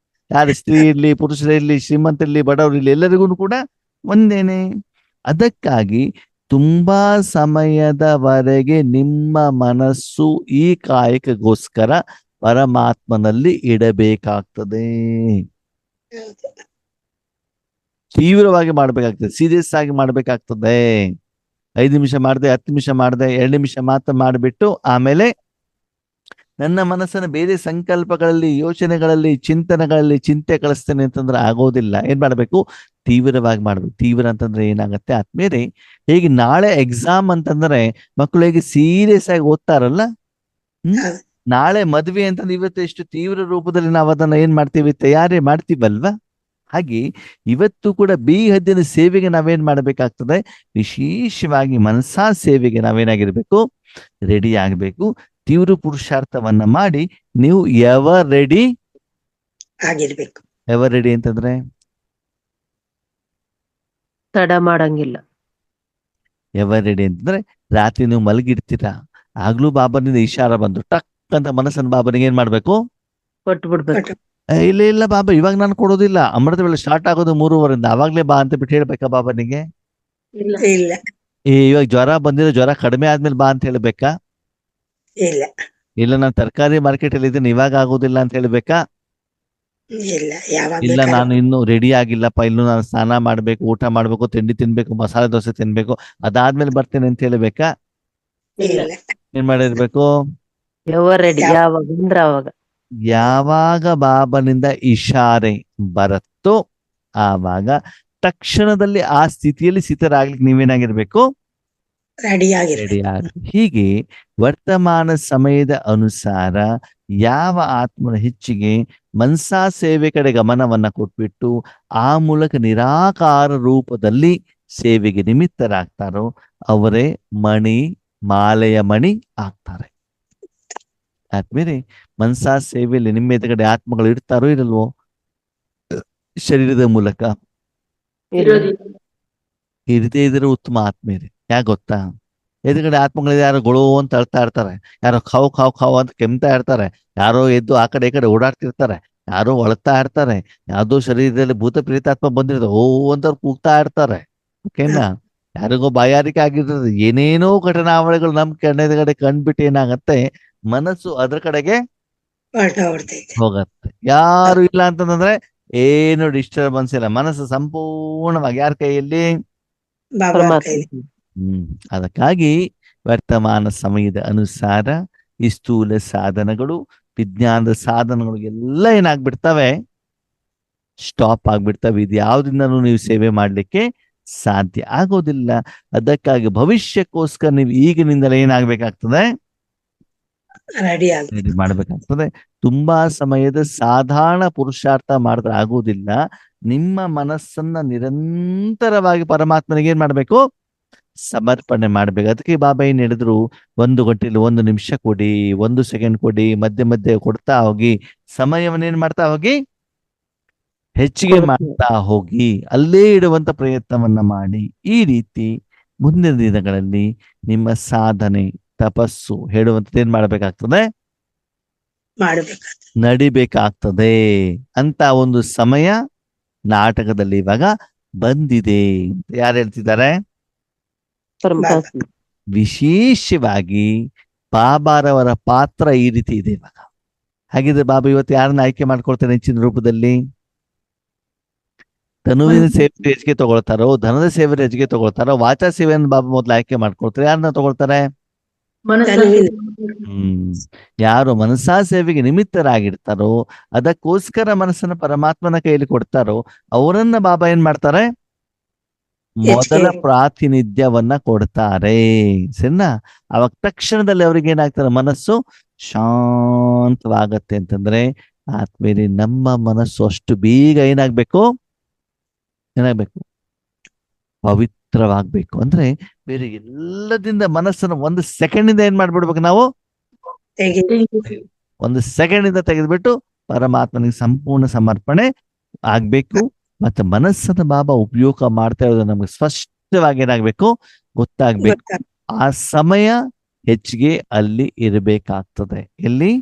ಯಾರು ಸ್ತ್ರೀ ಇರ್ಲಿ, ಪುರುಷರಿರ್ಲಿ, ಶ್ರೀಮಂತರಿರ್ಲಿ, ಬಡವರಿರ್ಲಿ, ಎಲ್ಲರಿಗೂ ಕೂಡ ಒಂದೇನೆ. ಅದಕ್ಕಾಗಿ ತುಂಬಾ ಸಮಯದವರೆಗೆ ನಿಮ್ಮ ಮನಸ್ಸು ಈ ಕಾಯಕಗೋಸ್ಕರ ಪರಮಾತ್ಮನಲ್ಲಿ ಇಡಬೇಕಾಗ್ತದೆ. ತೀವ್ರವಾಗಿ ಮಾಡ್ಬೇಕಾಗ್ತದೆ, ಸೀರಿಯಸ್ ಆಗಿ ಮಾಡ್ಬೇಕಾಗ್ತದೆ. 5 ನಿಮಿಷ ಮಾಡಿದೆ, 10 ನಿಮಿಷ ಮಾಡಿದೆ, 2 ನಿಮಿಷ ಮಾತ್ರ ಮಾಡಿಬಿಟ್ಟು ಆಮೇಲೆ ನನ್ನ ಮನಸ್ಸನ್ನು ಬೇರೆ ಸಂಕಲ್ಪಗಳಲ್ಲಿ, ಯೋಚನೆಗಳಲ್ಲಿ, ಚಿಂತನೆಗಳಲ್ಲಿ ಚಿಂತೆ ಕಳಿಸ್ತೇನೆ ಅಂತಂದ್ರೆ ಆಗೋದಿಲ್ಲ. ಏನ್ ಮಾಡ್ಬೇಕು? ತೀವ್ರವಾಗಿ ಮಾಡ್ಬೇಕು. ತೀವ್ರ ಅಂತಂದ್ರೆ ಏನಾಗತ್ತೆ ಆದ್ಮೇಲೆ, ಹೇಗೆ ನಾಳೆ ಎಕ್ಸಾಮ್ ಅಂತಂದ್ರೆ ಮಕ್ಕಳು ಹೇಗೆ ಸೀರಿಯಸ್ ಆಗಿ ಓದ್ತಾರಲ್ಲ, ಹೌದು. ನಾಳೆ ಮದ್ವೆ ಅಂತಂದ್ರೆ ಇವತ್ತು ಎಷ್ಟು ತೀವ್ರ ರೂಪದಲ್ಲಿ ನಾವು ಅದನ್ನ ಏನ್ ಮಾಡ್ತೀವಿ, ತಯಾರಿ ಮಾಡ್ತೀವಲ್ವಾ? ಹಾಗೆ ಇವತ್ತು ಕೂಡ B10 ಸೇವೆಗೆ ನಾವೇನ್ ಮಾಡ್ಬೇಕಾಗ್ತದೆ, ವಿಶೇಷವಾಗಿ ಮನಸಾ ಸೇವೆಗೆ ನಾವೇನಾಗಿರ್ಬೇಕು, ರೆಡಿ ಆಗ್ಬೇಕು. ತೀವ್ರ ಪುರುಷಾರ್ಥವನ್ನ ಮಾಡಿ ನೀವು ಎವರ್ ರೆಡಿ. ಆಗಿರ್ಬೇಕು. ಎವರ್ ರೆಡಿ ಅಂತಂದ್ರೆ ತಡ ಮಾಡಂಗಿಲ್ಲ. ಎವರ್ ರೆಡಿ ಅಂತಂದ್ರೆ ರಾತ್ರಿ ನೀವು ಮಲಗಿರ್ತೀರಾ, ಆಗ್ಲೂ ಬಾಬನಿಂದ ಇಶಾರ ಬಂದು ಟಕ್ ಅಂತ ಮನಸ್ಸನ್ನು ಬಾಬನಿಗೆ ಏನ್ ಮಾಡ್ಬೇಕು, ಕೊಟ್ಟು ಬಿಡ್ಬೇಕು. ಕೊಟ್ಟು ಇಲ್ಲ ಇಲ್ಲ ಬಾಬಾ ಇವಾಗ ನಾನು ಕೊಡೋದಿಲ್ಲ, ಅಮೃತ ವೇಳೆ ಸ್ಟಾರ್ಟ್ ಆಗೋದು 3:30 ಅವಾಗ್ಲೇ ಬಾ ಅಂತ ಬಿಟ್ಟು ಹೇಳ್ಬೇಕಾ ಬಾಬನಿಗೆ? ಇಲ್ಲ. ಇಲ್ಲ ಇವಾಗ ಜ್ವರ ಬಂದಿರೋ, ಜ್ವರ ಕಡಿಮೆ ಆದ್ಮೇಲೆ ಬಾ ಅಂತ ಹೇಳ್ಬೇಕಾ? ಇಲ್ಲ ಇಲ್ಲ ನಾನು ತರಕಾರಿ ಮಾರ್ಕೆಟ್ ಅಲ್ಲಿ ಇದ್ದೀನಿ ಇವಾಗ ಆಗೋದಿಲ್ಲ ಅಂತ ಹೇಳ್ಬೇಕಾ? ಇಲ್ಲ ಯಾವಾಗ ಇಲ್ಲ ಬೇಕಾದ್ರೂ ನಾನು ಇನ್ನು ರೆಡಿ ಆಗಿಲ್ಲಪ್ಪ, ಇನ್ನು ನಾನು ಸ್ನಾನ ಮಾಡ್ಬೇಕು, ಊಟ ಮಾಡ್ಬೇಕು, ತಿಂಡಿ ತಿನ್ಬೇಕು, ಮಸಾಲೆ ದೋಸೆ ತಿನ್ಬೇಕು, ಅದಾದ್ಮೇಲೆ ಬರ್ತೇನೆ ಅಂತ ಹೇಳ್ಬೇಕಾ? ಇಲ್ಲ ಏನ್ ಮಾಡಿರ್ಬೇಕು? ಎವರ್ ರೆಡಿ, ಯಾವಾಗ ಅಂದ್ರೆ ಅವಾಗ. ಯಾವಾಗ ಬಾಬನಿಂದ ಇಶಾರೆ ಬರುತ್ತೋ ಆವಾಗ ತಕ್ಷಣದಲ್ಲಿ ಆ ಸ್ಥಿತಿಯಲ್ಲಿ ಸ್ಥಿತರಾಗ್ಲಿಕ್ಕೆ ನೀವೇನಾಗಿರ್ಬೇಕು, ರೆಡಿ ಆಗಿರ್ಬೇಕು. ರೆಡಿ ಆಗ. ಹೀಗೆ ವರ್ತಮಾನ ಸಮಯದ ಅನುಸಾರ ಯಾವ ಆತ್ಮನ ಹೆಚ್ಚಿಗೆ ಮನಸಾ ಸೇವೆ ಕಡೆ ಗಮನವನ್ನ ಕೊಟ್ಬಿಟ್ಟು ಆ ಮೂಲಕ ನಿರಾಕಾರ ರೂಪದಲ್ಲಿ ಸೇವೆಗೆ ನಿಮಿತ್ತರಾಗ್ತಾರೋ ಅವರೇ ಮಾಲೆಯ ಮಣಿ ಆಗ್ತಾರೆ. ಆದ್ಮೇಲೆ ಮನಸಾ ಸೇವೆಯಲ್ಲಿ ನಿಮ್ಮ ಎದುರುಗಡೆ ಆತ್ಮಗಳು ಇರ್ತಾರೋ ಇರಲ್ವೋ? ಶರೀರದ ಮೂಲಕ ಇರೋದಿಲ್ಲ. ಇರದೇ ಇದ್ರೆ ಉತ್ತಮ ಆತ್ಮ ಇದೆ. ಯಾಕೆ ಗೊತ್ತಾ? ಎದುರುಗಡೆ ಆತ್ಮಗಳಿದೆ, ಯಾರೋ ಗೊಳೋ ಅಂತ ಅಳ್ತಾ ಇರ್ತಾರೆ, ಯಾರೋ ಖಾವ್ ಖಾವ್ ಖಾವ್ ಅಂತ ಕೆಮ್ತಾ ಇರ್ತಾರೆ, ಯಾರೋ ಎದ್ದು ಆ ಕಡೆ ಈ ಕಡೆ ಓಡಾಡ್ತಿರ್ತಾರೆ, ಯಾರೋ ಅಳ್ತಾ ಇರ್ತಾರೆ, ಯಾವ್ದೋ ಶರೀರದಲ್ಲಿ ಭೂತ ಪ್ರೇತಾತ್ಮ ಬಂದಿರ್ತದೆ ಓ ಅಂತ ಕೂಗ್ತಾ ಇರ್ತಾರೆ. ಓಕೆನಾ? ಯಾರಿಗೋ ಬಾಯಾರಿಕೆ ಆಗಿರ್ತದೆ, ಏನೇನೋ ಘಟನಾವಳಿಗಳು ನಮ್ ಕಣ್ಣೆದುರುಗಡೆ ಕಂಡ್ಬಿಟ್ಟು ಏನಾಗತ್ತೆ, ಮನಸ್ಸು ಅದ್ರ ಕಡೆಗೆ ಹೊರಟೋಗ್ಬಿಡ್ತೈತೆ. ಹೋಗತ್ತೆ. ಯಾರು ಇಲ್ಲ ಅಂತಂದ್ರೆ ಏನು ಡಿಸ್ಟರ್ಬೆನ್ಸ್ ಇಲ್ಲ, ಮನಸ್ಸು ಸಂಪೂರ್ಣವಾಗಿ ಯಾರ ಕೈಯಲ್ಲಿ? ಬಾಬಾ ಪರಮಾತ್ಮ. ಕೈಲಿ. ಅದಕ್ಕಾಗಿ ವರ್ತಮಾನ ಸಮಯದ ಅನುಸಾರ ಈ ಸ್ಥೂಲ ಸಾಧನಗಳು, ವಿಜ್ಞಾನದ ಸಾಧನಗಳು ಎಲ್ಲ ಏನಾಗ್ಬಿಡ್ತವೆ, ಸ್ಟಾಪ್ ಆಗ್ಬಿಡ್ತವೆ. ಇದು ಯಾವ್ದಿಂದನೂ ನೀವು ಸೇವೆ ಮಾಡ್ಲಿಕ್ಕೆ ಸಾಧ್ಯ ಆಗೋದಿಲ್ಲ. ಅದಕ್ಕಾಗಿ ಭವಿಷ್ಯಕ್ಕೋಸ್ಕರ ನೀವು ಈಗಿನಿಂದಲೇ ಏನಾಗ್ಬೇಕಾಗ್ತದೆ, ರೆಡಿ ಆಗಿ ರೆಡಿ ಮಾಡ್ಬೇಕಾಗ್ತದೆ. ತುಂಬಾ ಸಮಯದ ಸಾಧಾರಣ ಪುರುಷಾರ್ಥ ಮಾಡಿದ್ರೆ ಆಗೋದಿಲ್ಲ. ನಿಮ್ಮ ಮನಸ್ಸನ್ನ ನಿರಂತರವಾಗಿ ಪರಮಾತ್ಮನಿಗೆ ಏನ್ ಮಾಡ್ಬೇಕು, ಸಮರ್ಪಣೆ ಮಾಡ್ಬೇಕು. ಅದಕ್ಕೆ ಬಾಬಾ ಏನ್ ಹೇಳಿದ್ರು, 1 ಗಂಟೆಲಿ 1 ನಿಮಿಷ ಕೊಡಿ, 1 ಸೆಕೆಂಡ್ ಕೊಡಿ, ಮಧ್ಯೆ ಮಧ್ಯೆ ಕೊಡ್ತಾ ಹೋಗಿ, ಸಮಯವನ್ನೇನ್ ಮಾಡ್ತಾ ಹೋಗಿ, ಹೆಚ್ಚಿಗೆ ಮಾಡ್ತಾ ಹೋಗಿ, ಅಲ್ಲೇ ಇಡುವಂತ ಪ್ರಯತ್ನವನ್ನ ಮಾಡಿ. ಈ ರೀತಿ ಮುಂದಿನ ದಿನಗಳಲ್ಲಿ ನಿಮ್ಮ ಸಾಧನೆ, ತಪಸ್ಸು ಹೇಳುವಂಥದ್ದು ಏನ್ ಮಾಡ್ಬೇಕಾಗ್ತದೆ, ಮಾಡ್ಬೇಕು. ನಡಿಬೇಕಾಗ್ತದೆ ಅಂತ ಒಂದು ಸಮಯ ನಾಟಕದಲ್ಲಿ ಇವಾಗ ಬಂದಿದೆ. ಯಾರು ಹೇಳ್ತಿದ್ದಾರೆ? ಪರಮಾತ್ಮ. ವಿಶೇಷವಾಗಿ ಬಾಬಾರವರ ಪಾತ್ರ ಈ ರೀತಿ ಇದೆ ಇವಾಗ. ಹಾಗಿದ್ರೆ ಬಾಬಾ ಇವತ್ತು ಯಾರನ್ನ ಆಯ್ಕೆ ಮಾಡ್ಕೊಳ್ತಾರೆ ಹೆಚ್ಚಿನ ರೂಪದಲ್ಲಿ? ತನುವಿನ ಸೇವೆ ಹೆಚ್ಚಿಗೆ ತಗೊಳ್ತಾರೋ, ಧನದ ಸೇವೆ ಹೆಚ್ಚಿಗೆ ತಗೊಳ್ತಾರೋ, ವಾಚಾ ಸೇವೆಯನ್ನು ಬಾಬಾ ಮೊದಲು ಆಯ್ಕೆ ಮಾಡ್ಕೊಳ್ತಾರೆ? ಯಾರನ್ನ ತಗೊಳ್ತಾರೆ? ಯಾರು ಮನಸಾ ಸೇವೆಗೆ ನಿಮಿತ್ತರಾಗಿರ್ತಾರೋ, ಅದಕ್ಕೋಸ್ಕರ ಮನಸ್ಸನ್ನ ಪರಮಾತ್ಮನ ಕೈಯಲ್ಲಿ ಕೊಡ್ತಾರೋ ಅವರನ್ನ ಬಾಬಾ ಏನ್ ಮಾಡ್ತಾರೆ, ಮೊದಲ ಪ್ರಾತಿನಿಧ್ಯವನ್ನ ಕೊಡ್ತಾರೆ. ಸರಿನಾ? ಅವಾಗ ತಕ್ಷಣದಲ್ಲಿ ಅವ್ರಿಗೆ ಏನಾಗ್ತಾರೆ, ಮನಸ್ಸು ಶಾಂತವಾಗತ್ತೆ. ಅಂತಂದ್ರೆ ಆದ್ಮೇಲೆ ನಮ್ಮ ಮನಸ್ಸು ಅಷ್ಟು ಬೇಗ ಏನಾಗ್ಬೇಕು, ಪವಿತ್ರವಾಗ್ಬೇಕು. ಅಂದ್ರೆ ಬೇರೆ ಎಲ್ಲದಿಂದ ಮನಸ್ಸನ್ನು 1 ಸೆಕೆಂಡ್ ಏನ್ ಮಾಡ್ಬಿಡ್ಬೇಕು ನಾವು, 1 ಸೆಕೆಂಡ್ ತೆಗೆದ್ಬಿಟ್ಟು ಪರಮಾತ್ಮನಿಗೆ ಸಂಪೂರ್ಣ ಸಮರ್ಪಣೆ ಆಗ್ಬೇಕು. ಮತ್ತೆ ಮನಸ್ಸನ್ನ ಬಾಬಾ ಉಪಯೋಗ ಮಾಡ್ತಾ ಇರೋದು ನಮ್ಗೆ ಸ್ಪಷ್ಟವಾಗಿ ಏನಾಗ್ಬೇಕು, ಗೊತ್ತಾಗ್ಬೇಕು. ಆ ಸಮಯ ಹೆಚ್ಚಿಗೆ ಅಲ್ಲಿ ಇರಬೇಕಾಗ್ತದೆ. ಎಲ್ಲಿ?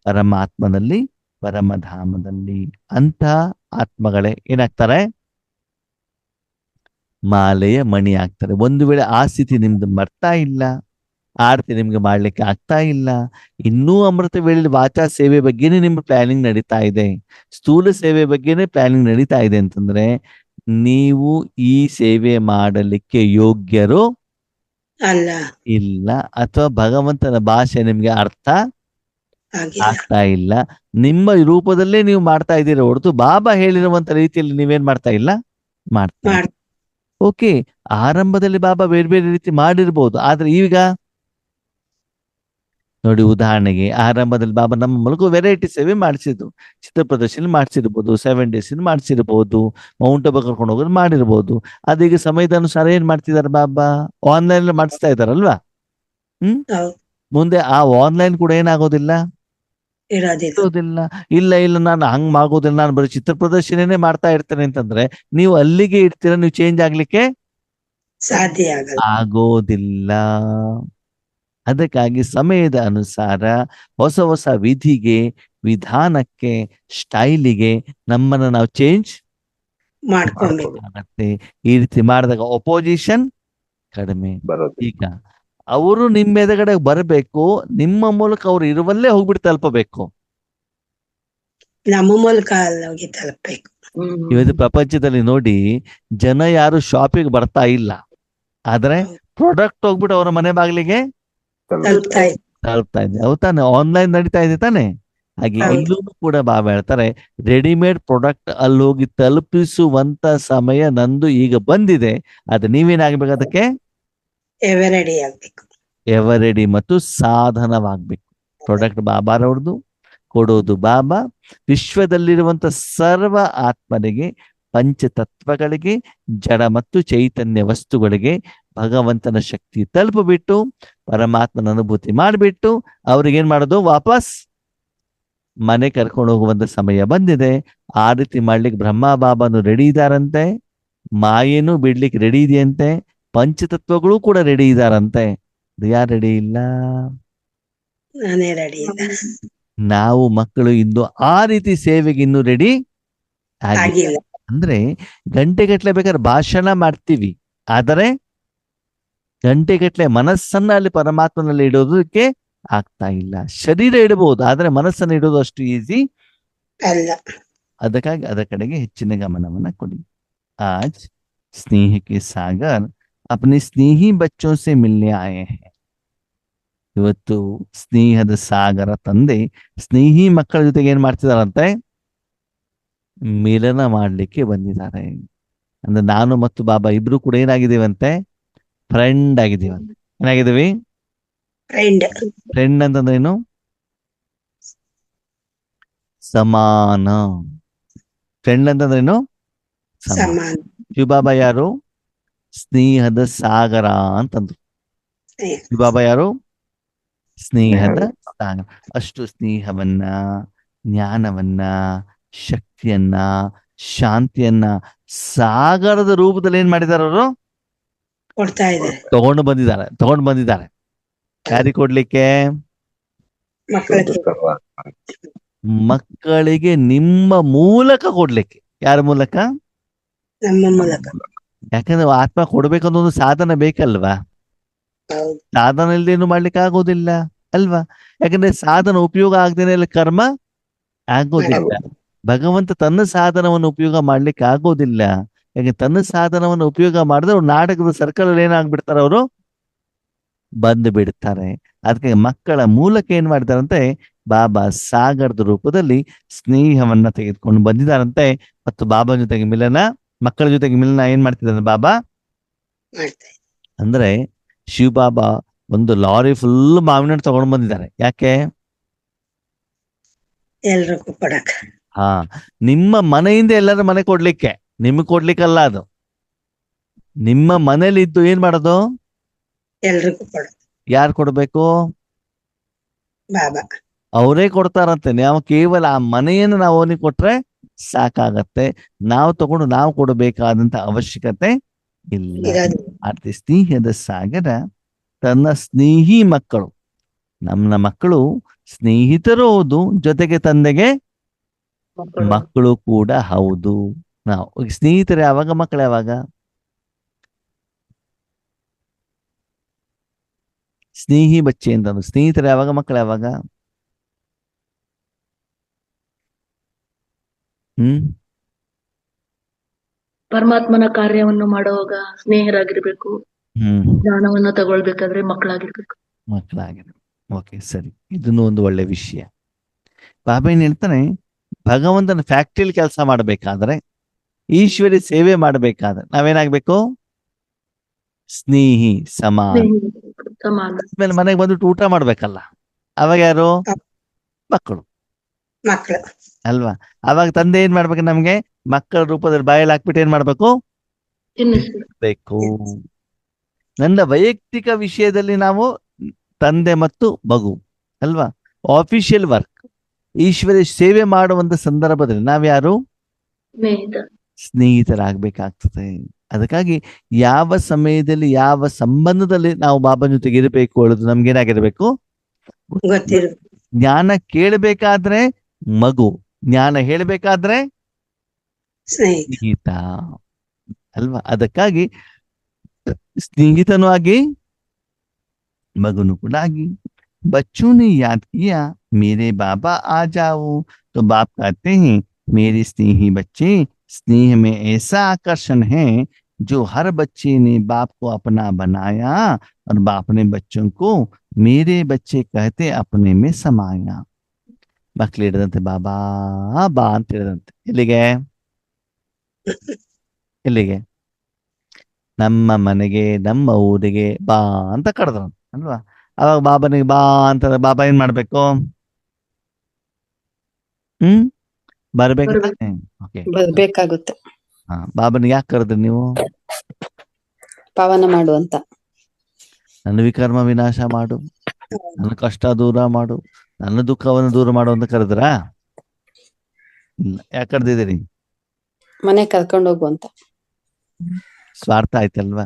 ಪರಮಾತ್ಮನಲ್ಲಿ, ಪರಮಧಾಮದಲ್ಲಿ. ಅಂತ ಆತ್ಮಗಳೇ ಏನಾಗ್ತಾರೆ, ಮಾಲೆಯ ಮಣಿ ಆಗ್ತಾರೆ. ಒಂದು ವೇಳೆ ಆ ಸ್ಥಿತಿ ನಿಮ್ದು ಬರ್ತಾ ಇಲ್ಲ, ಆರತಿ ನಿಮ್ಗೆ ಮಾಡ್ಲಿಕ್ಕೆ ಆಗ್ತಾ ಇಲ್ಲ, ಇನ್ನೂ ಅಮೃತ ವೇಳೆ ವಾಚಾ ಸೇವೆ ಬಗ್ಗೆನೇ ನಿಮ್ಮ ಪ್ಲಾನಿಂಗ್ ನಡೀತಾ ಇದೆ, ಸ್ಥೂಲ ಸೇವೆ ಬಗ್ಗೆನೇ ಪ್ಲಾನಿಂಗ್ ನಡೀತಾ ಇದೆ ಅಂತಂದ್ರೆ ನೀವು ಈ ಸೇವೆ ಮಾಡಲಿಕ್ಕೆ ಯೋಗ್ಯರು ಅಲ್ಲ, ಇಲ್ಲ, ಅಥವಾ ಭಗವಂತನ ಭಾಷೆ ನಿಮ್ಗೆ ಅರ್ಥ ಆಗ್ತಾ ಇಲ್ಲ. ನಿಮ್ಮ ರೂಪದಲ್ಲೇ ನೀವು ಮಾಡ್ತಾ ಇದ್ದೀರ ಹೊರತು ಬಾಬಾ ಹೇಳಿರುವಂತ ರೀತಿಯಲ್ಲಿ ನೀವೇನ್ ಮಾಡ್ತಾ ಇಲ್ಲ, ಮಾಡ್ತಾರೆ. ಮಾಡ್ ಓಕೆ, ಆರಂಭದಲ್ಲಿ ಬಾಬಾ ಬೇರೆ ಬೇರೆ ರೀತಿ ಮಾಡಿರ್ಬೋದು, ಆದ್ರೆ ಈಗ ನೋಡಿ, ಉದಾಹರಣೆಗೆ ಆರಂಭದಲ್ಲಿ ಬಾಬಾ ನಮ್ಮ ಮೂಲಕ ವೆರೈಟಿ ಸೇವೆ ಮಾಡಿಸಿದ್ರು. ಚಿತ್ರ ಪ್ರದರ್ಶನ ಮಾಡಿಸಿರ್ಬೋದು, 7 days ಮಾಡಿಸಿರ್ಬೋದು, ಮೌಂಟ್ ಅಬ ಕರ್ಕೊಂಡು ಹೋಗೋದು ಮಾಡಿರ್ಬೋದು. ಅದೀಗ ಸಮಯದ ಅನುಸಾರ ಏನ್ ಮಾಡ್ತಿದ್ದಾರೆ ಬಾಬಾ? ಆನ್ಲೈನ್ ಮಾಡಿಸ್ತಾ ಇದಾರಲ್ವಾ? ಹೌದು ಮುಂದೆ ಆ ಆನ್ಲೈನ್ ಕೂಡ ಏನಾಗೋದಿಲ್ಲ, ಇರೋದಿಲ್ಲ. ಇರೋದಿಲ್ಲ. ಇಲ್ಲ ಇಲ್ಲ, ನಾನು ಹಂಗ್ ಆಗೋದಿಲ್ಲ, ನಾನು ಬರೀ ಚಿತ್ರ ಪ್ರದರ್ಶನನೇ ಮಾಡ್ತಾ ಇರ್ತೇನೆ ಅಂತಂದ್ರೆ ನೀವು ಅಲ್ಲಿಗೆ ಇಡ್ತೀರಾ, ನೀವು ಚೇಂಜ್ ಆಗ್ಲಿಕ್ಕೆ ಸಾಧ್ಯ ಆಗಲ್ಲ. ಆಗೋದಿಲ್ಲ. ಅದಕ್ಕಾಗಿ ಸಮಯದ ಅನುಸಾರ ಹೊಸ ಹೊಸ ವಿಧಿಗೆ, ವಿಧಾನಕ್ಕೆ, ಸ್ಟೈಲಿಗೆ ನಮ್ಮನ್ನ ನಾವು ಚೇಂಜ್ ಮಾಡ್ಕೊಬೇಕು. ಆಗತ್ತೆ. ಈ ರೀತಿ ಮಾಡಿದಾಗ ಅಪೋಸಿಷನ್ ಕಡಿಮೆ. ಬರೋದು. ಈಗ ಅವರು ನಿಮ್ಮ ಎದುರುಗಡೆ ಬರಬೇಕು, ನಿಮ್ಮ ಮೂಲಕ ಅವ್ರು ಇರುವಲ್ಲೇ ಹೋಗ್ಬಿಟ್ಟು ತಲುಪಬೇಕು. ನಮ್ಮ ಮೂಲಕ ಹೋಗಿ ತಲುಪಬೇಕು. ಇವತ್ತು ಪ್ರಪಂಚದಲ್ಲಿ ನೋಡಿ, ಜನ ಯಾರು ಶಾಪಿಗೆ ಬರ್ತಾ ಇಲ್ಲ, ಆದ್ರೆ ಪ್ರಾಡಕ್ಟ್ ಹೋಗ್ಬಿಟ್ಟು ಅವರ ಮನೆ ಬಾಗಿಲಿಗೆ ತಲುಪ್ತಾ ಇದೆ. ತಲುಪ್ತಾ ಇದೆ. ಹೌದು ತಾನೆ? ಆನ್ಲೈನ್ ನಡೀತಾ ಇದೆ ತಾನೆ? ಹಾಗೆ ಹೌದು. ಇಲ್ಲೂ ಕೂಡ ಬಾಬಾ ಹೇಳ್ತಾರೆ, ರೆಡಿಮೇಡ್ ಪ್ರಾಡಕ್ಟ್ ಅಲ್ಲಿ ಹೋಗಿ ತಲುಪಿಸುವಂತ ಸಮಯ ನಂದು ಈಗ ಬಂದಿದೆ. ಅದು ನೀವೇನಾಗ್ಬೇಕು, ಅದಕ್ಕೆ ಎವರ್ ರೆಡಿ ಆಗ್ಬೇಕು. ಎವರ್ ರೆಡಿ ಮತ್ತು ಸಾಧನವಾಗ್ಬೇಕು. ಪ್ರಾಡಕ್ಟ್ ಬಾಬಾರವ್ರದ್ದು, ಕೊಡೋದು ಬಾಬಾ. ವಿಶ್ವದಲ್ಲಿರುವಂತ ಸರ್ವ ಆತ್ಮರಿಗೆ, ಪಂಚತತ್ವಗಳಿಗೆ, ಜಡ ಮತ್ತು ಚೈತನ್ಯ ವಸ್ತುಗಳಿಗೆ ಭಗವಂತನ ಶಕ್ತಿ ತಲುಪಿಬಿಟ್ಟು ಪರಮಾತ್ಮನ ಅನುಭೂತಿ ಮಾಡಿಬಿಟ್ಟು ಅವ್ರಿಗೇನ್ ಮಾಡೋದು, ವಾಪಸ್ ಮನೆ ಕರ್ಕೊಂಡು ಹೋಗುವಂತ ಸಮಯ ಬಂದಿದೆ. ಆ ರೀತಿ ಮಾಡ್ಲಿಕ್ಕೆ ಬ್ರಹ್ಮ ಬಾಬಾನು ರೆಡಿ ಇದಾರಂತೆ, ಮಾಯೇನು ಬಿಡ್ಲಿಕ್ಕೆ ರೆಡಿ ಇದೆಯಂತೆ, ಪಂಚತತ್ವಗಳು ಕೂಡ ರೆಡಿ ಇದಾರಂತೆ. ಯಾರು ರೆಡಿ ಇಲ್ಲ? ನಾನೇ ರೆಡಿ ಇಲ್ಲ. ನಾವು ಮಕ್ಕಳು ಇನ್ನು ಆ ರೀತಿ ಸೇವೆಗೆ ಇನ್ನು ರೆಡಿ ಆಗಿಲ್ಲ. ಆಗಿಲ್ಲ. ಅಂದ್ರೆ ಗಂಟೆಗಟ್ಲೆ ಬೇಕಾದ್ರೆ ಭಾಷಣ ಮಾಡ್ತೀವಿ, ಆದರೆ ಗಂಟೆಗಟ್ಲೆ ಮನಸ್ಸನ್ನ ಅಲ್ಲಿ ಪರಮಾತ್ಮನಲ್ಲಿ ಇಡೋದಕ್ಕೆ ಆಗ್ತಾ ಇಲ್ಲ. ಶರೀರ ಇಡಬಹುದು, ಆದ್ರೆ ಮನಸ್ಸನ್ನು ಇಡೋದು ಅಷ್ಟು ಈಸಿ ಅಲ್ಲ. ಅದಕ್ಕಾಗಿ ಅದರ ಕಡೆಗೆ ಹೆಚ್ಚಿನ ಗಮನವನ್ನ ಕೊಡಿ. ಆಜ್ ಸ್ನೇಹ ಕೆ ಸಾಗರ್ अपने स्नेही बच्चों से मिलने आए हैं. ಇವತ್ತು ಸ್ನೇಹದ ಸಾಗರ ತಂದೆ ಸ್ನೇಹಿ ಮಕ್ಕಳ ಜೊತೆಗೆ ಏನ್ ಮಾಡ್ತಿದಾರಂತೆ, ಮಿಲನ ಮಾಡ್ಲಿಕ್ಕೆ ಬಂದಿದ್ದಾರೆ. ಅಂದ್ರೆ ನಾನು ಮತ್ತು ಬಾಬಾ ಇಬ್ರು ಕೂಡ ಏನಾಗಿದ್ದೀವಂತೆ, ಫ್ರೆಂಡ್ ಆಗಿದ್ದೀವಂತೆ. ಏನಾಗಿದ್ದೀವಿ? ಫ್ರೆಂಡ್. ಫ್ರೆಂಡ್ ಅಂತಂದ್ರೆ ಏನು? ಸಮಾನ. ಫ್ರೆಂಡ್ ಅಂತಂದ್ರೆ ಏನು? ಸಮಾನ. ಸಮಾನ. ಶಿವಬಾಬಾ ಯಾರು? ಸ್ನೇಹದ ಸಾಗರ ಅಂತಂದ್ರು. ಶಿವಬಾಬಾ ಯಾರು? ಸ್ನೇಹದ ಸಾಗರ. ಅಷ್ಟು ಸ್ನೇಹವನ್ನ, ಜ್ಞಾನವನ್ನ, ಶಕ್ತಿಯನ್ನ, ಶಾಂತಿಯನ್ನ ಸಾಗರದ ರೂಪದಲ್ಲಿ ಏನ್ ಮಾಡಿದಾರ ಅವರು? ಕೊಡ್ತಾ ಇದ್ದಾರೆ. ತಗೊಂಡು ಬಂದಿದ್ದಾರೆ. ಯಾರಿಗೆ ಕೊಡ್ಲಿಕ್ಕೆ? ಮಕ್ಕಳಿಗೆ. ಮಕ್ಕಳಿಗೆ ನಿಮ್ಮ ಮೂಲಕ ಕೊಡ್ಲಿಕ್ಕೆ. ಯಾರ ಮೂಲಕ? ನಮ್ಮ ಮೂಲಕ. ಯಾಕಂದ್ರೆ ಆತ್ಮ ಕೊಡ್ಬೇಕಂತ ಒಂದು ಸಾಧನ ಬೇಕಲ್ವಾ? ಹೌದು. ಸಾಧನ ಇಲ್ದೇನು ಮಾಡ್ಲಿಕ್ಕೆ ಆಗೋದಿಲ್ಲ ಅಲ್ವಾ? ಯಾಕಂದ್ರೆ ಸಾಧನ ಉಪಯೋಗ ಆಗದೇನೆ ಕರ್ಮ ಆಗೋದಿಲ್ಲ. ಭಗವಂತ ತನ್ನ ಸಾಧನವನ್ನು ಉಪಯೋಗ ಮಾಡ್ಲಿಕ್ಕೆ ಆಗೋದಿಲ್ಲ. ಯಾಕೆ ತನ್ನ ಸಾಧನವನ್ನು ಉಪಯೋಗ ಮಾಡಿದ್ರೆ ಅವ್ರು ನಾಟಕದ ಸರ್ಕಲ್ ಅಲ್ಲಿ ಏನಾಗ್ಬಿಡ್ತಾರೆ, ಅವರು ಬಂದು ಬಿಡ್ತಾರೆ. ಅದಕ್ಕೆ ಮಕ್ಕಳ ಮೂಲಕ ಏನ್ ಮಾಡ್ತಾರಂತೆ, ಬಾಬಾ ಸಾಗರದ ರೂಪದಲ್ಲಿ ಸ್ನೇಹವನ್ನ ತೆಗೆದುಕೊಂಡು ಬಂದಿದ್ದಾರಂತೆ. ಮತ್ತು ಬಾಬಾ ಜೊತೆಗೆ ಮಿಲನ, ಮಕ್ಕಳ ಜೊತೆಗೆ ಮಿಲನ ಏನ್ ಮಾಡ್ತಿದ್ದಾರೆ ಬಾಬಾ ಮಾಡ್ತಾ ಇದ್ದಾರೆ. ಅಂದ್ರೆ ಶಿವ ಬಾಬಾ ಒಂದು ಲಾರಿ ಫುಲ್ ಮಾವಿನ ಹಣ್ಣು ತಗೊಂಡು ಬಂದಿದ್ದಾರೆ. ಯಾಕೆ? ಎಲ್ರಿಗೂ ಕೊಡಕ. ಹಾ, ನಿಮ್ಮ ಮನೆಯಿಂದ ಎಲ್ಲರ ಮನೆ ಕೊಡ್ಲಿಕ್ಕೆ, ನಿಮಗೆ ಕೊಡ್ಲಿಕ್ಕಲ್ಲ. ಅದು ನಿಮ್ಮ ಮನೇಲಿ ಇದ್ದು ಏನ್ ಮಾಡೋದು? ಎಲ್ರಿಗೂ ಕೊಡೋದು. ಯಾರು ಕೊಡ್ಬೇಕು? ಬಾಬಾ. ಅವರೇ ಕೊಡ್ತಾರಂತೆ. ನಾವು ಕೇವಲ ಆ ಮನೆಯನ್ನು ನಾವು ಅವನಿಗೆ ಕೊಟ್ರೆ ಸಾಕಾಗತ್ತೆ. ನಾವು ತಗೊಂಡು ನಾವು ಕೊಡಬೇಕಾದಂತ ಅವಶ್ಯಕತೆ ಇಲ್ಲ. ಇರೋದು. ಅರ್ಥ ಸ್ನೇಹದ ಸಾಗರ ತನ್ನ ಸ್ನೇಹಿ ಮಕ್ಕಳು, ನಮ್ಮ ಮಕ್ಕಳು ಸ್ನೇಹಿತರು ಹೌದು, ಜೊತೆಗೆ ತಂದೆಗೆ ಮಕ್ಕಳು ಕೂಡ ಹೌದು. ನಾವು ಸ್ನೇಹಿತರು ಯಾವಾಗ, ಮಕ್ಕಳು ಯಾವಾಗ? ಸ್ನೇಹಿ ಬಚ್ಚೆ ಅಂತ ಸ್ನೇಹಿತರು ಯಾವಾಗ, ಮಕ್ಕಳು ಯಾವಾಗ? ಪರಮಾತ್ಮನ ಕಾರ್ಯವನ್ನು ಮಾಡುವಾಗ ಸ್ನೇಹರಾಗಿರ್ಬೇಕು. ಹ್ಮ್ ಜ್ಞಾನವನ್ನ ತಗೊಳ್ಬೇಕಾದ್ರೆ ಮಕ್ಕಳಾಗಿರ್ಬೇಕು. ಮಕ್ಕಳಾಗಿದೆ. ಓಕೆ, ಸರಿ. ಇದನ್ನು ಒಂದು ಒಳ್ಳೆ ವಿಷಯ. ಬಾಬಾ ಏನ್ ಹೇಳ್ತಾನೆ, ಭಗವಂತನ ಫ್ಯಾಕ್ಟ್ರಿಯಲ್ಲಿ ಕೆಲಸ ಮಾಡಬೇಕಾದ್ರೆ ಈಶ್ವರಿ ಸೇವೆ ಮಾಡ್ಬೇಕಾದ್ರೆ ನಾವೇನಾಗ್ಬೇಕು? ಸ್ನೇಹಿ ಸಮಾನ. ಸಮಾನ. ಆಮೇಲೆ ಮನೆಗೆ ಬಂದ್ಬಿಟ್ಟು ಊಟ ಮಾಡ್ಬೇಕಲ್ಲ, ಅವಾಗ ಯಾರು? ಮಕ್ಕಳು ಮಕ್ಳು ಅಲ್ವಾ? ಅವಾಗ ತಂದೆ ಏನ್ ಮಾಡ್ಬೇಕು? ನಮ್ಗೆ ಮಕ್ಕಳ ರೂಪದಲ್ಲಿ ಬಾಯಲ್ಲಿ ಹಾಕ್ಬಿಟ್ಟು ಏನ್ ಮಾಡ್ಬೇಕು? ಬೇಕು. ನನ್ನ ವೈಯಕ್ತಿಕ ವಿಷಯದಲ್ಲಿ ನಾವು ತಂದೆ ಮತ್ತು ಮಗು ಅಲ್ವಾ? ಆಫಿಷಿಯಲ್ ವರ್ಕ್, ಈಶ್ವರಿ ಸೇವೆ ಮಾಡುವಂತ ಸಂದರ್ಭದಲ್ಲಿ ನಾವ್ಯಾರು? ಸ್ನೇಹಿತರಾಗ್ಬೇಕಾಗ್ತದೆ. ಅದಕ್ಕಾಗಿ ಯಾವ ಸಮಯದಲ್ಲಿ ಯಾವ ಸಂಬಂಧದಲ್ಲಿ ನಾವು ಬಾಬನ ಜೊತೆಗೆ ಇರಬೇಕು ಹೇಳೋದು ನಮ್ಗೇನಾಗಿರ್ಬೇಕು? ಗೊತ್ತಿರು ಜ್ಞಾನ ಕೇಳಬೇಕಾದ್ರೆ ಮಗು, ಜ್ಞಾನ ಹೇಳ್ಬೇಕಾದ್ರೆ ಸ್ನೇಹಿತ ಅಲ್ವಾ? ಅದಕ್ಕಾಗಿ ಸ್ನೇಹಿತನೂ ಆಗಿ मगनू को लागी। बच्चों ने याद किया मेरे बाबा आ जाओ, तो बाप कहते हैं मेरे स्नेही बच्चे, स्नेह में ऐसा आकर्षण है जो हर बच्चे ने बाप को अपना बनाया और बाप ने बच्चों को मेरे बच्चे कहते अपने में समाया। ಮಕ್ಕಳು ಹಿಡಿದಂತೆ ಬಾಬಾ ಬಾ ಅಂತ ಹೇಳಿದಂತೆ. ಎಲ್ಲಿಗೆ? ನಮ್ಮ ಮನೆಗೆ, ನಮ್ಮ ಊರಿಗೆ ಬಾ ಅಂತ ಕರೆದ್ರು ಅಲ್ವಾ? ಅವಾಗ ಬಾಬನಿಗೆ ಬಾ ಅಂತ ಬಾಬಾ ಏನ್ ಮಾಡ್ಬೇಕು? ಬರ್ಬೇಕಾಗುತ್ತೆ. ಬಾಬನಿಗೆ ಯಾಕೆ ಕರೆದ್ರಿ ನೀವು? ಪಾವನ ಮಾಡು ಅಂತ. ನನ್ನ ವಿಕರ್ಮ ವಿನಾಶ ಮಾಡು, ನನ್ನ ಕಷ್ಟ ದೂರ ಮಾಡು, ನನ್ನ ದುಃಖವನ್ನು ದೂರ ಮಾಡು ಅಂತ ಕರೆದ್ರಾ? ಇಲ್ಲ. ಯಾಕೆ ಕರೆದಿದ್ದೀರಿ? ಮನೆ ಕರ್ಕೊಂಡು ಹೋಗು ಅಂತ. ಸ್ವಾರ್ಥ ಆಯ್ತಲ್ವಾ?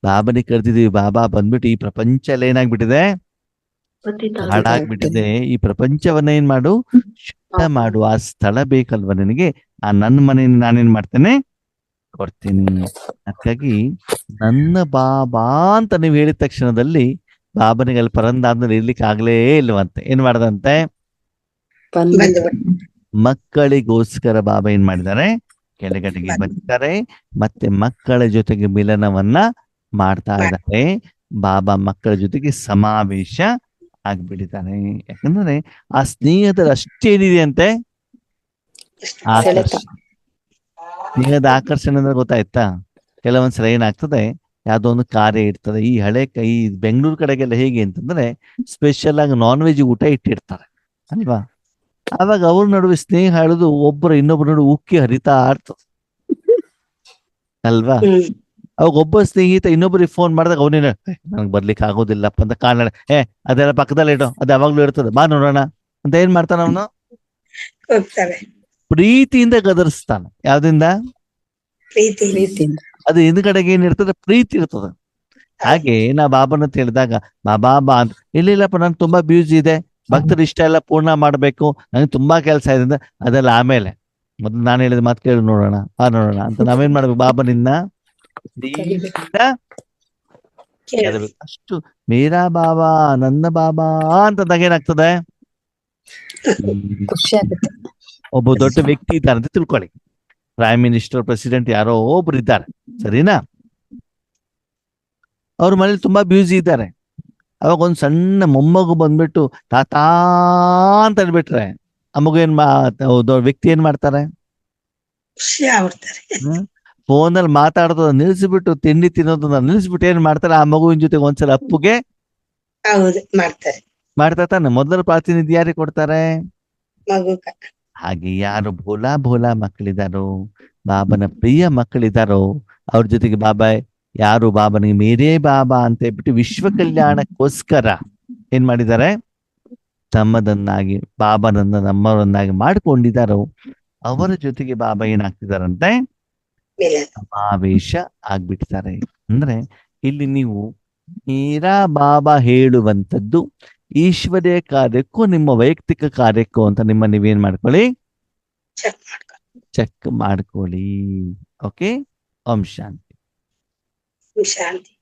ಬಾಬನಿಗೆ ಕರೆದಿದೀವಿ. ಬಾಬಾ ಬಂದ್ಬಿಟ್ಟು ಈ ಪ್ರಪಂಚ ಎಲ್ಲ ಏನಾಗ್ಬಿಟ್ಟಿದೆ? ಹಾಳಾಗ್ಬಿಟ್ಟಿದೆ. ಈ ಪ್ರಪಂಚವನ್ನ ಏನ್ ಮಾಡು? ಶುದ್ಧ ಮಾಡು. ಆ ಸ್ಥಳ ಬೇಕಲ್ವಾ ನಿನಗೆ? ಆ ನನ್ನ ಮನೆಯನ್ನು ನಾನೇನ್ ಮಾಡ್ತೇನೆ? ಕೊಡ್ತೀನಿ. ಅದಕ್ಕಾಗಿ ನನ್ನ ಬಾಬಾ ಅಂತ ನೀವು ಹೇಳಿದ ತಕ್ಷಣದಲ್ಲಿ ಬಾಬನಿಗೆ ಅಲ್ಲಿ ಪರಂದಾದ್ಮೇಲೆ ಇರ್ಲಿಕ್ಕೆ ಆಗ್ಲೇ ಇಲ್ವಂತೆ. ಏನ್ ಮಾಡ್ದಂತೆ? ಮಕ್ಕಳಿಗೋಸ್ಕರ ಬಾಬಾ ಏನ್ ಮಾಡಿದ್ದಾರೆ? ಕೆಳಗಡೆಗೆ ಬರ್ತಾರೆ, ಮತ್ತೆ ಮಕ್ಕಳ ಜೊತೆಗೆ ಮಿಲನವನ್ನ ಮಾಡ್ತಾ ಇದ್ದಾರೆ. ಬಾಬಾ ಮಕ್ಕಳ ಜೊತೆಗೆ ಸಮಾವೇಶ ಆಗ್ಬಿಟ್ಟಿದ್ದಾರೆ. ಯಾಕಂದ್ರೆ ಆ ಸ್ನೇಹದ ಅಷ್ಟೇನಿದೆ ಅಂತೆ, ಆಕರ್ಷಣೆ. ಸ್ನೇಹದ ಆಕರ್ಷಣೆ ಅಂದ್ರೆ ಗೊತ್ತಾಯ್ತಾ? ಕೆಲವೊಂದ್ಸಲ ಏನಾಗ್ತದೆ, ಯಾವ್ದೋ ಒಂದು ಕಾರ್ಯ ಇರ್ತದೆ. ಈ ಈ ಬೆಂಗಳೂರು ಕಡೆಗೆಲ್ಲ ಹೇಗೆ ಅಂತಂದ್ರೆ ಸ್ಪೆಷಲ್ ಆಗಿ ನಾನ್ ವೆಜ್ ಊಟ ಇಟ್ಟಿರ್ತಾರೆ ಅಲ್ವಾ? ಅವಾಗ ಅವ್ರ ನಡುವೆ ಸ್ನೇಹ ಹೇಳುದು ಒಬ್ಬರು ಇನ್ನೊಬ್ಬರ ನಡುವೆ ಉಕ್ಕಿ ಹರಿತಾ ಇರ್ತದೆ ಅಲ್ವಾ? ಅವಾಗ ಒಬ್ಬ ಸ್ನೇಹಿತ ಇನ್ನೊಬ್ಬರಿಗೆ ಫೋನ್ ಮಾಡಿದಾಗ ಅವನೇನ ನನಗೆ ಬರ್ಲಿಕ್ಕೆ ಆಗೋದಿಲ್ಲಪ್ಪ ಅಂತ ಕಾರಣ, ಅದೆಲ್ಲ ಪಕ್ಕದಲ್ಲಿ ಇಡೋ, ಅದು ಯಾವಾಗ್ಲೂ ಇರ್ತದೆ, ಬಾ ನೋಡೋಣ ಅಂತ ಏನ್ ಮಾಡ್ತಾನ ಅವನು? ಪ್ರೀತಿಯಿಂದ ಗದರಿಸ್ತಾನೆ. ಯಾವ್ದಿಂದ? ಅದು ಹಿಂದ್ಗಡೆಗೆ ಏನಿರ್ತದೆ? ಪ್ರೀತಿ ಇರ್ತದೆ. ಹಾಗೆ ನಾ ಬಾಬನ ಅಂತ ಹೇಳಿದಾಗ ಬಾಬಾ ಬಾ ಅಂತ, ಇಲ್ಲಪ್ಪ ನನ್ಗೆ ತುಂಬಾ ಬ್ಯೂಸಿ ಇದೆ, ಭಕ್ತರ ಇಷ್ಟ ಎಲ್ಲ ಪೂರ್ಣ ಮಾಡ್ಬೇಕು, ನನಗೆ ತುಂಬಾ ಕೆಲಸ ಇದೆ, ಅದೆಲ್ಲ ಆಮೇಲೆ, ಮೊದ್ಲು ನಾನು ಹೇಳಿದ ಮಾತು ಕೇಳಿ ನೋಡೋಣ ನೋಡೋಣ ಅಂತ ನಾವೇನ್ ಮಾಡ್ಬೇಕು? ಬಾಬನಿಂದ ಅಷ್ಟು ಮೇರಾ ಬಾಬಾ, ನನ್ನ ಬಾಬಾ ಅಂತಂದಾಗ ಏನಾಗ್ತದೆ? ಒಬ್ಬ ದೊಡ್ಡ ವ್ಯಕ್ತಿ ಇದ್ದಾರೆ ಅಂತ ತಿಳ್ಕೊಳ್ಳಿ, ಪ್ರೈಮ್ ಮಿನಿಸ್ಟರ್, ಪ್ರೆಸಿಡೆಂಟ್ ಯಾರೋ ಒಬ್ರು ಇದ್ದಾರೆ, ಸರಿನಾ? ಅವ್ರ ಮನೇಲಿ ತುಂಬಾ ಬ್ಯೂಸಿ ಇದ್ದಾರೆ. ಅವಾಗ ಒಂದ್ ಸಣ್ಣ ಮೊಮ್ಮಗು ಬಂದ್ಬಿಟ್ಟು ತಾತಾ ಅಂತ ಹೇಳ್ಬಿಟ್ರೆ ಆ ಮಗು ವ್ಯಕ್ತಿ ಏನ್ ಮಾಡ್ತಾರೆ? ಫೋನಲ್ಲಿ ಮಾತಾಡೋದ ನಿಲ್ಸ್ಬಿಟ್ಟು, ತಿಂಡಿ ತಿನ್ನೋದನ್ನ ನಿಲ್ಸ್ಬಿಟ್ಟು ಏನ್ ಮಾಡ್ತಾರೆ? ಆ ಮಗುವಿನ ಜೊತೆಗೆ ಒಂದ್ಸಲ ಅಪ್ಪುಗೆ ಮಾಡ್ತಾ ತಾನೆ. ಮೊದಲ ಪ್ರಾತಿನಿಧ್ಯ ಯಾರಿಗೆ ಕೊಡ್ತಾರೆ? ಹಾಗೆ ಯಾರು ಭೋಲಾ ಮಕ್ಕಳಿದಾರೋ, ಬಾಬನ ಪ್ರಿಯ ಮಕ್ಕಳಿದಾರೋ, ಅವ್ರ ಜೊತೆಗೆ ಬಾಬಾ ಯಾರು ಬಾಬನಿಗೆ ಮೇರೇ ಬಾಬಾ ಅಂತ ಹೇಳ್ಬಿಟ್ಟು ವಿಶ್ವ ಕಲ್ಯಾಣಕ್ಕೋಸ್ಕರ ಏನ್ ಮಾಡಿದ್ದಾರೆ? ತಮ್ಮದನ್ನಾಗಿ ಬಾಬನನ್ನ ನಮ್ಮವರನ್ನಾಗಿ ಮಾಡ್ಕೊಂಡಿದ್ದಾರೋ ಅವರ ಜೊತೆಗೆ ಬಾಬಾ ಏನಾಗ್ತಿದಾರಂತೆ? ಸಮಾವೇಶ ಆಗ್ಬಿಡ್ತಾರೆ. ಅಂದ್ರೆ ಇಲ್ಲಿ ನೀವು ಮೇರಾ ಬಾಬಾ ಹೇಳುವಂಥದ್ದು ಈಶ್ವರ್ಯ ಕಾರ್ಯಕ್ಕೂ ನಿಮ್ಮ ವೈಯಕ್ತಿಕ ಕಾರ್ಯಕ್ಕೂ ಅಂತ ನೀವೇನ್ ಮಾಡ್ಕೊಳ್ಳಿ? ಚೆಕ್ ಮಾಡ್ಕೊಳ್ಳಿ. ಓಕೆ. ಓಂ ಶಾಂತಿ. ಶಾಂತಿ.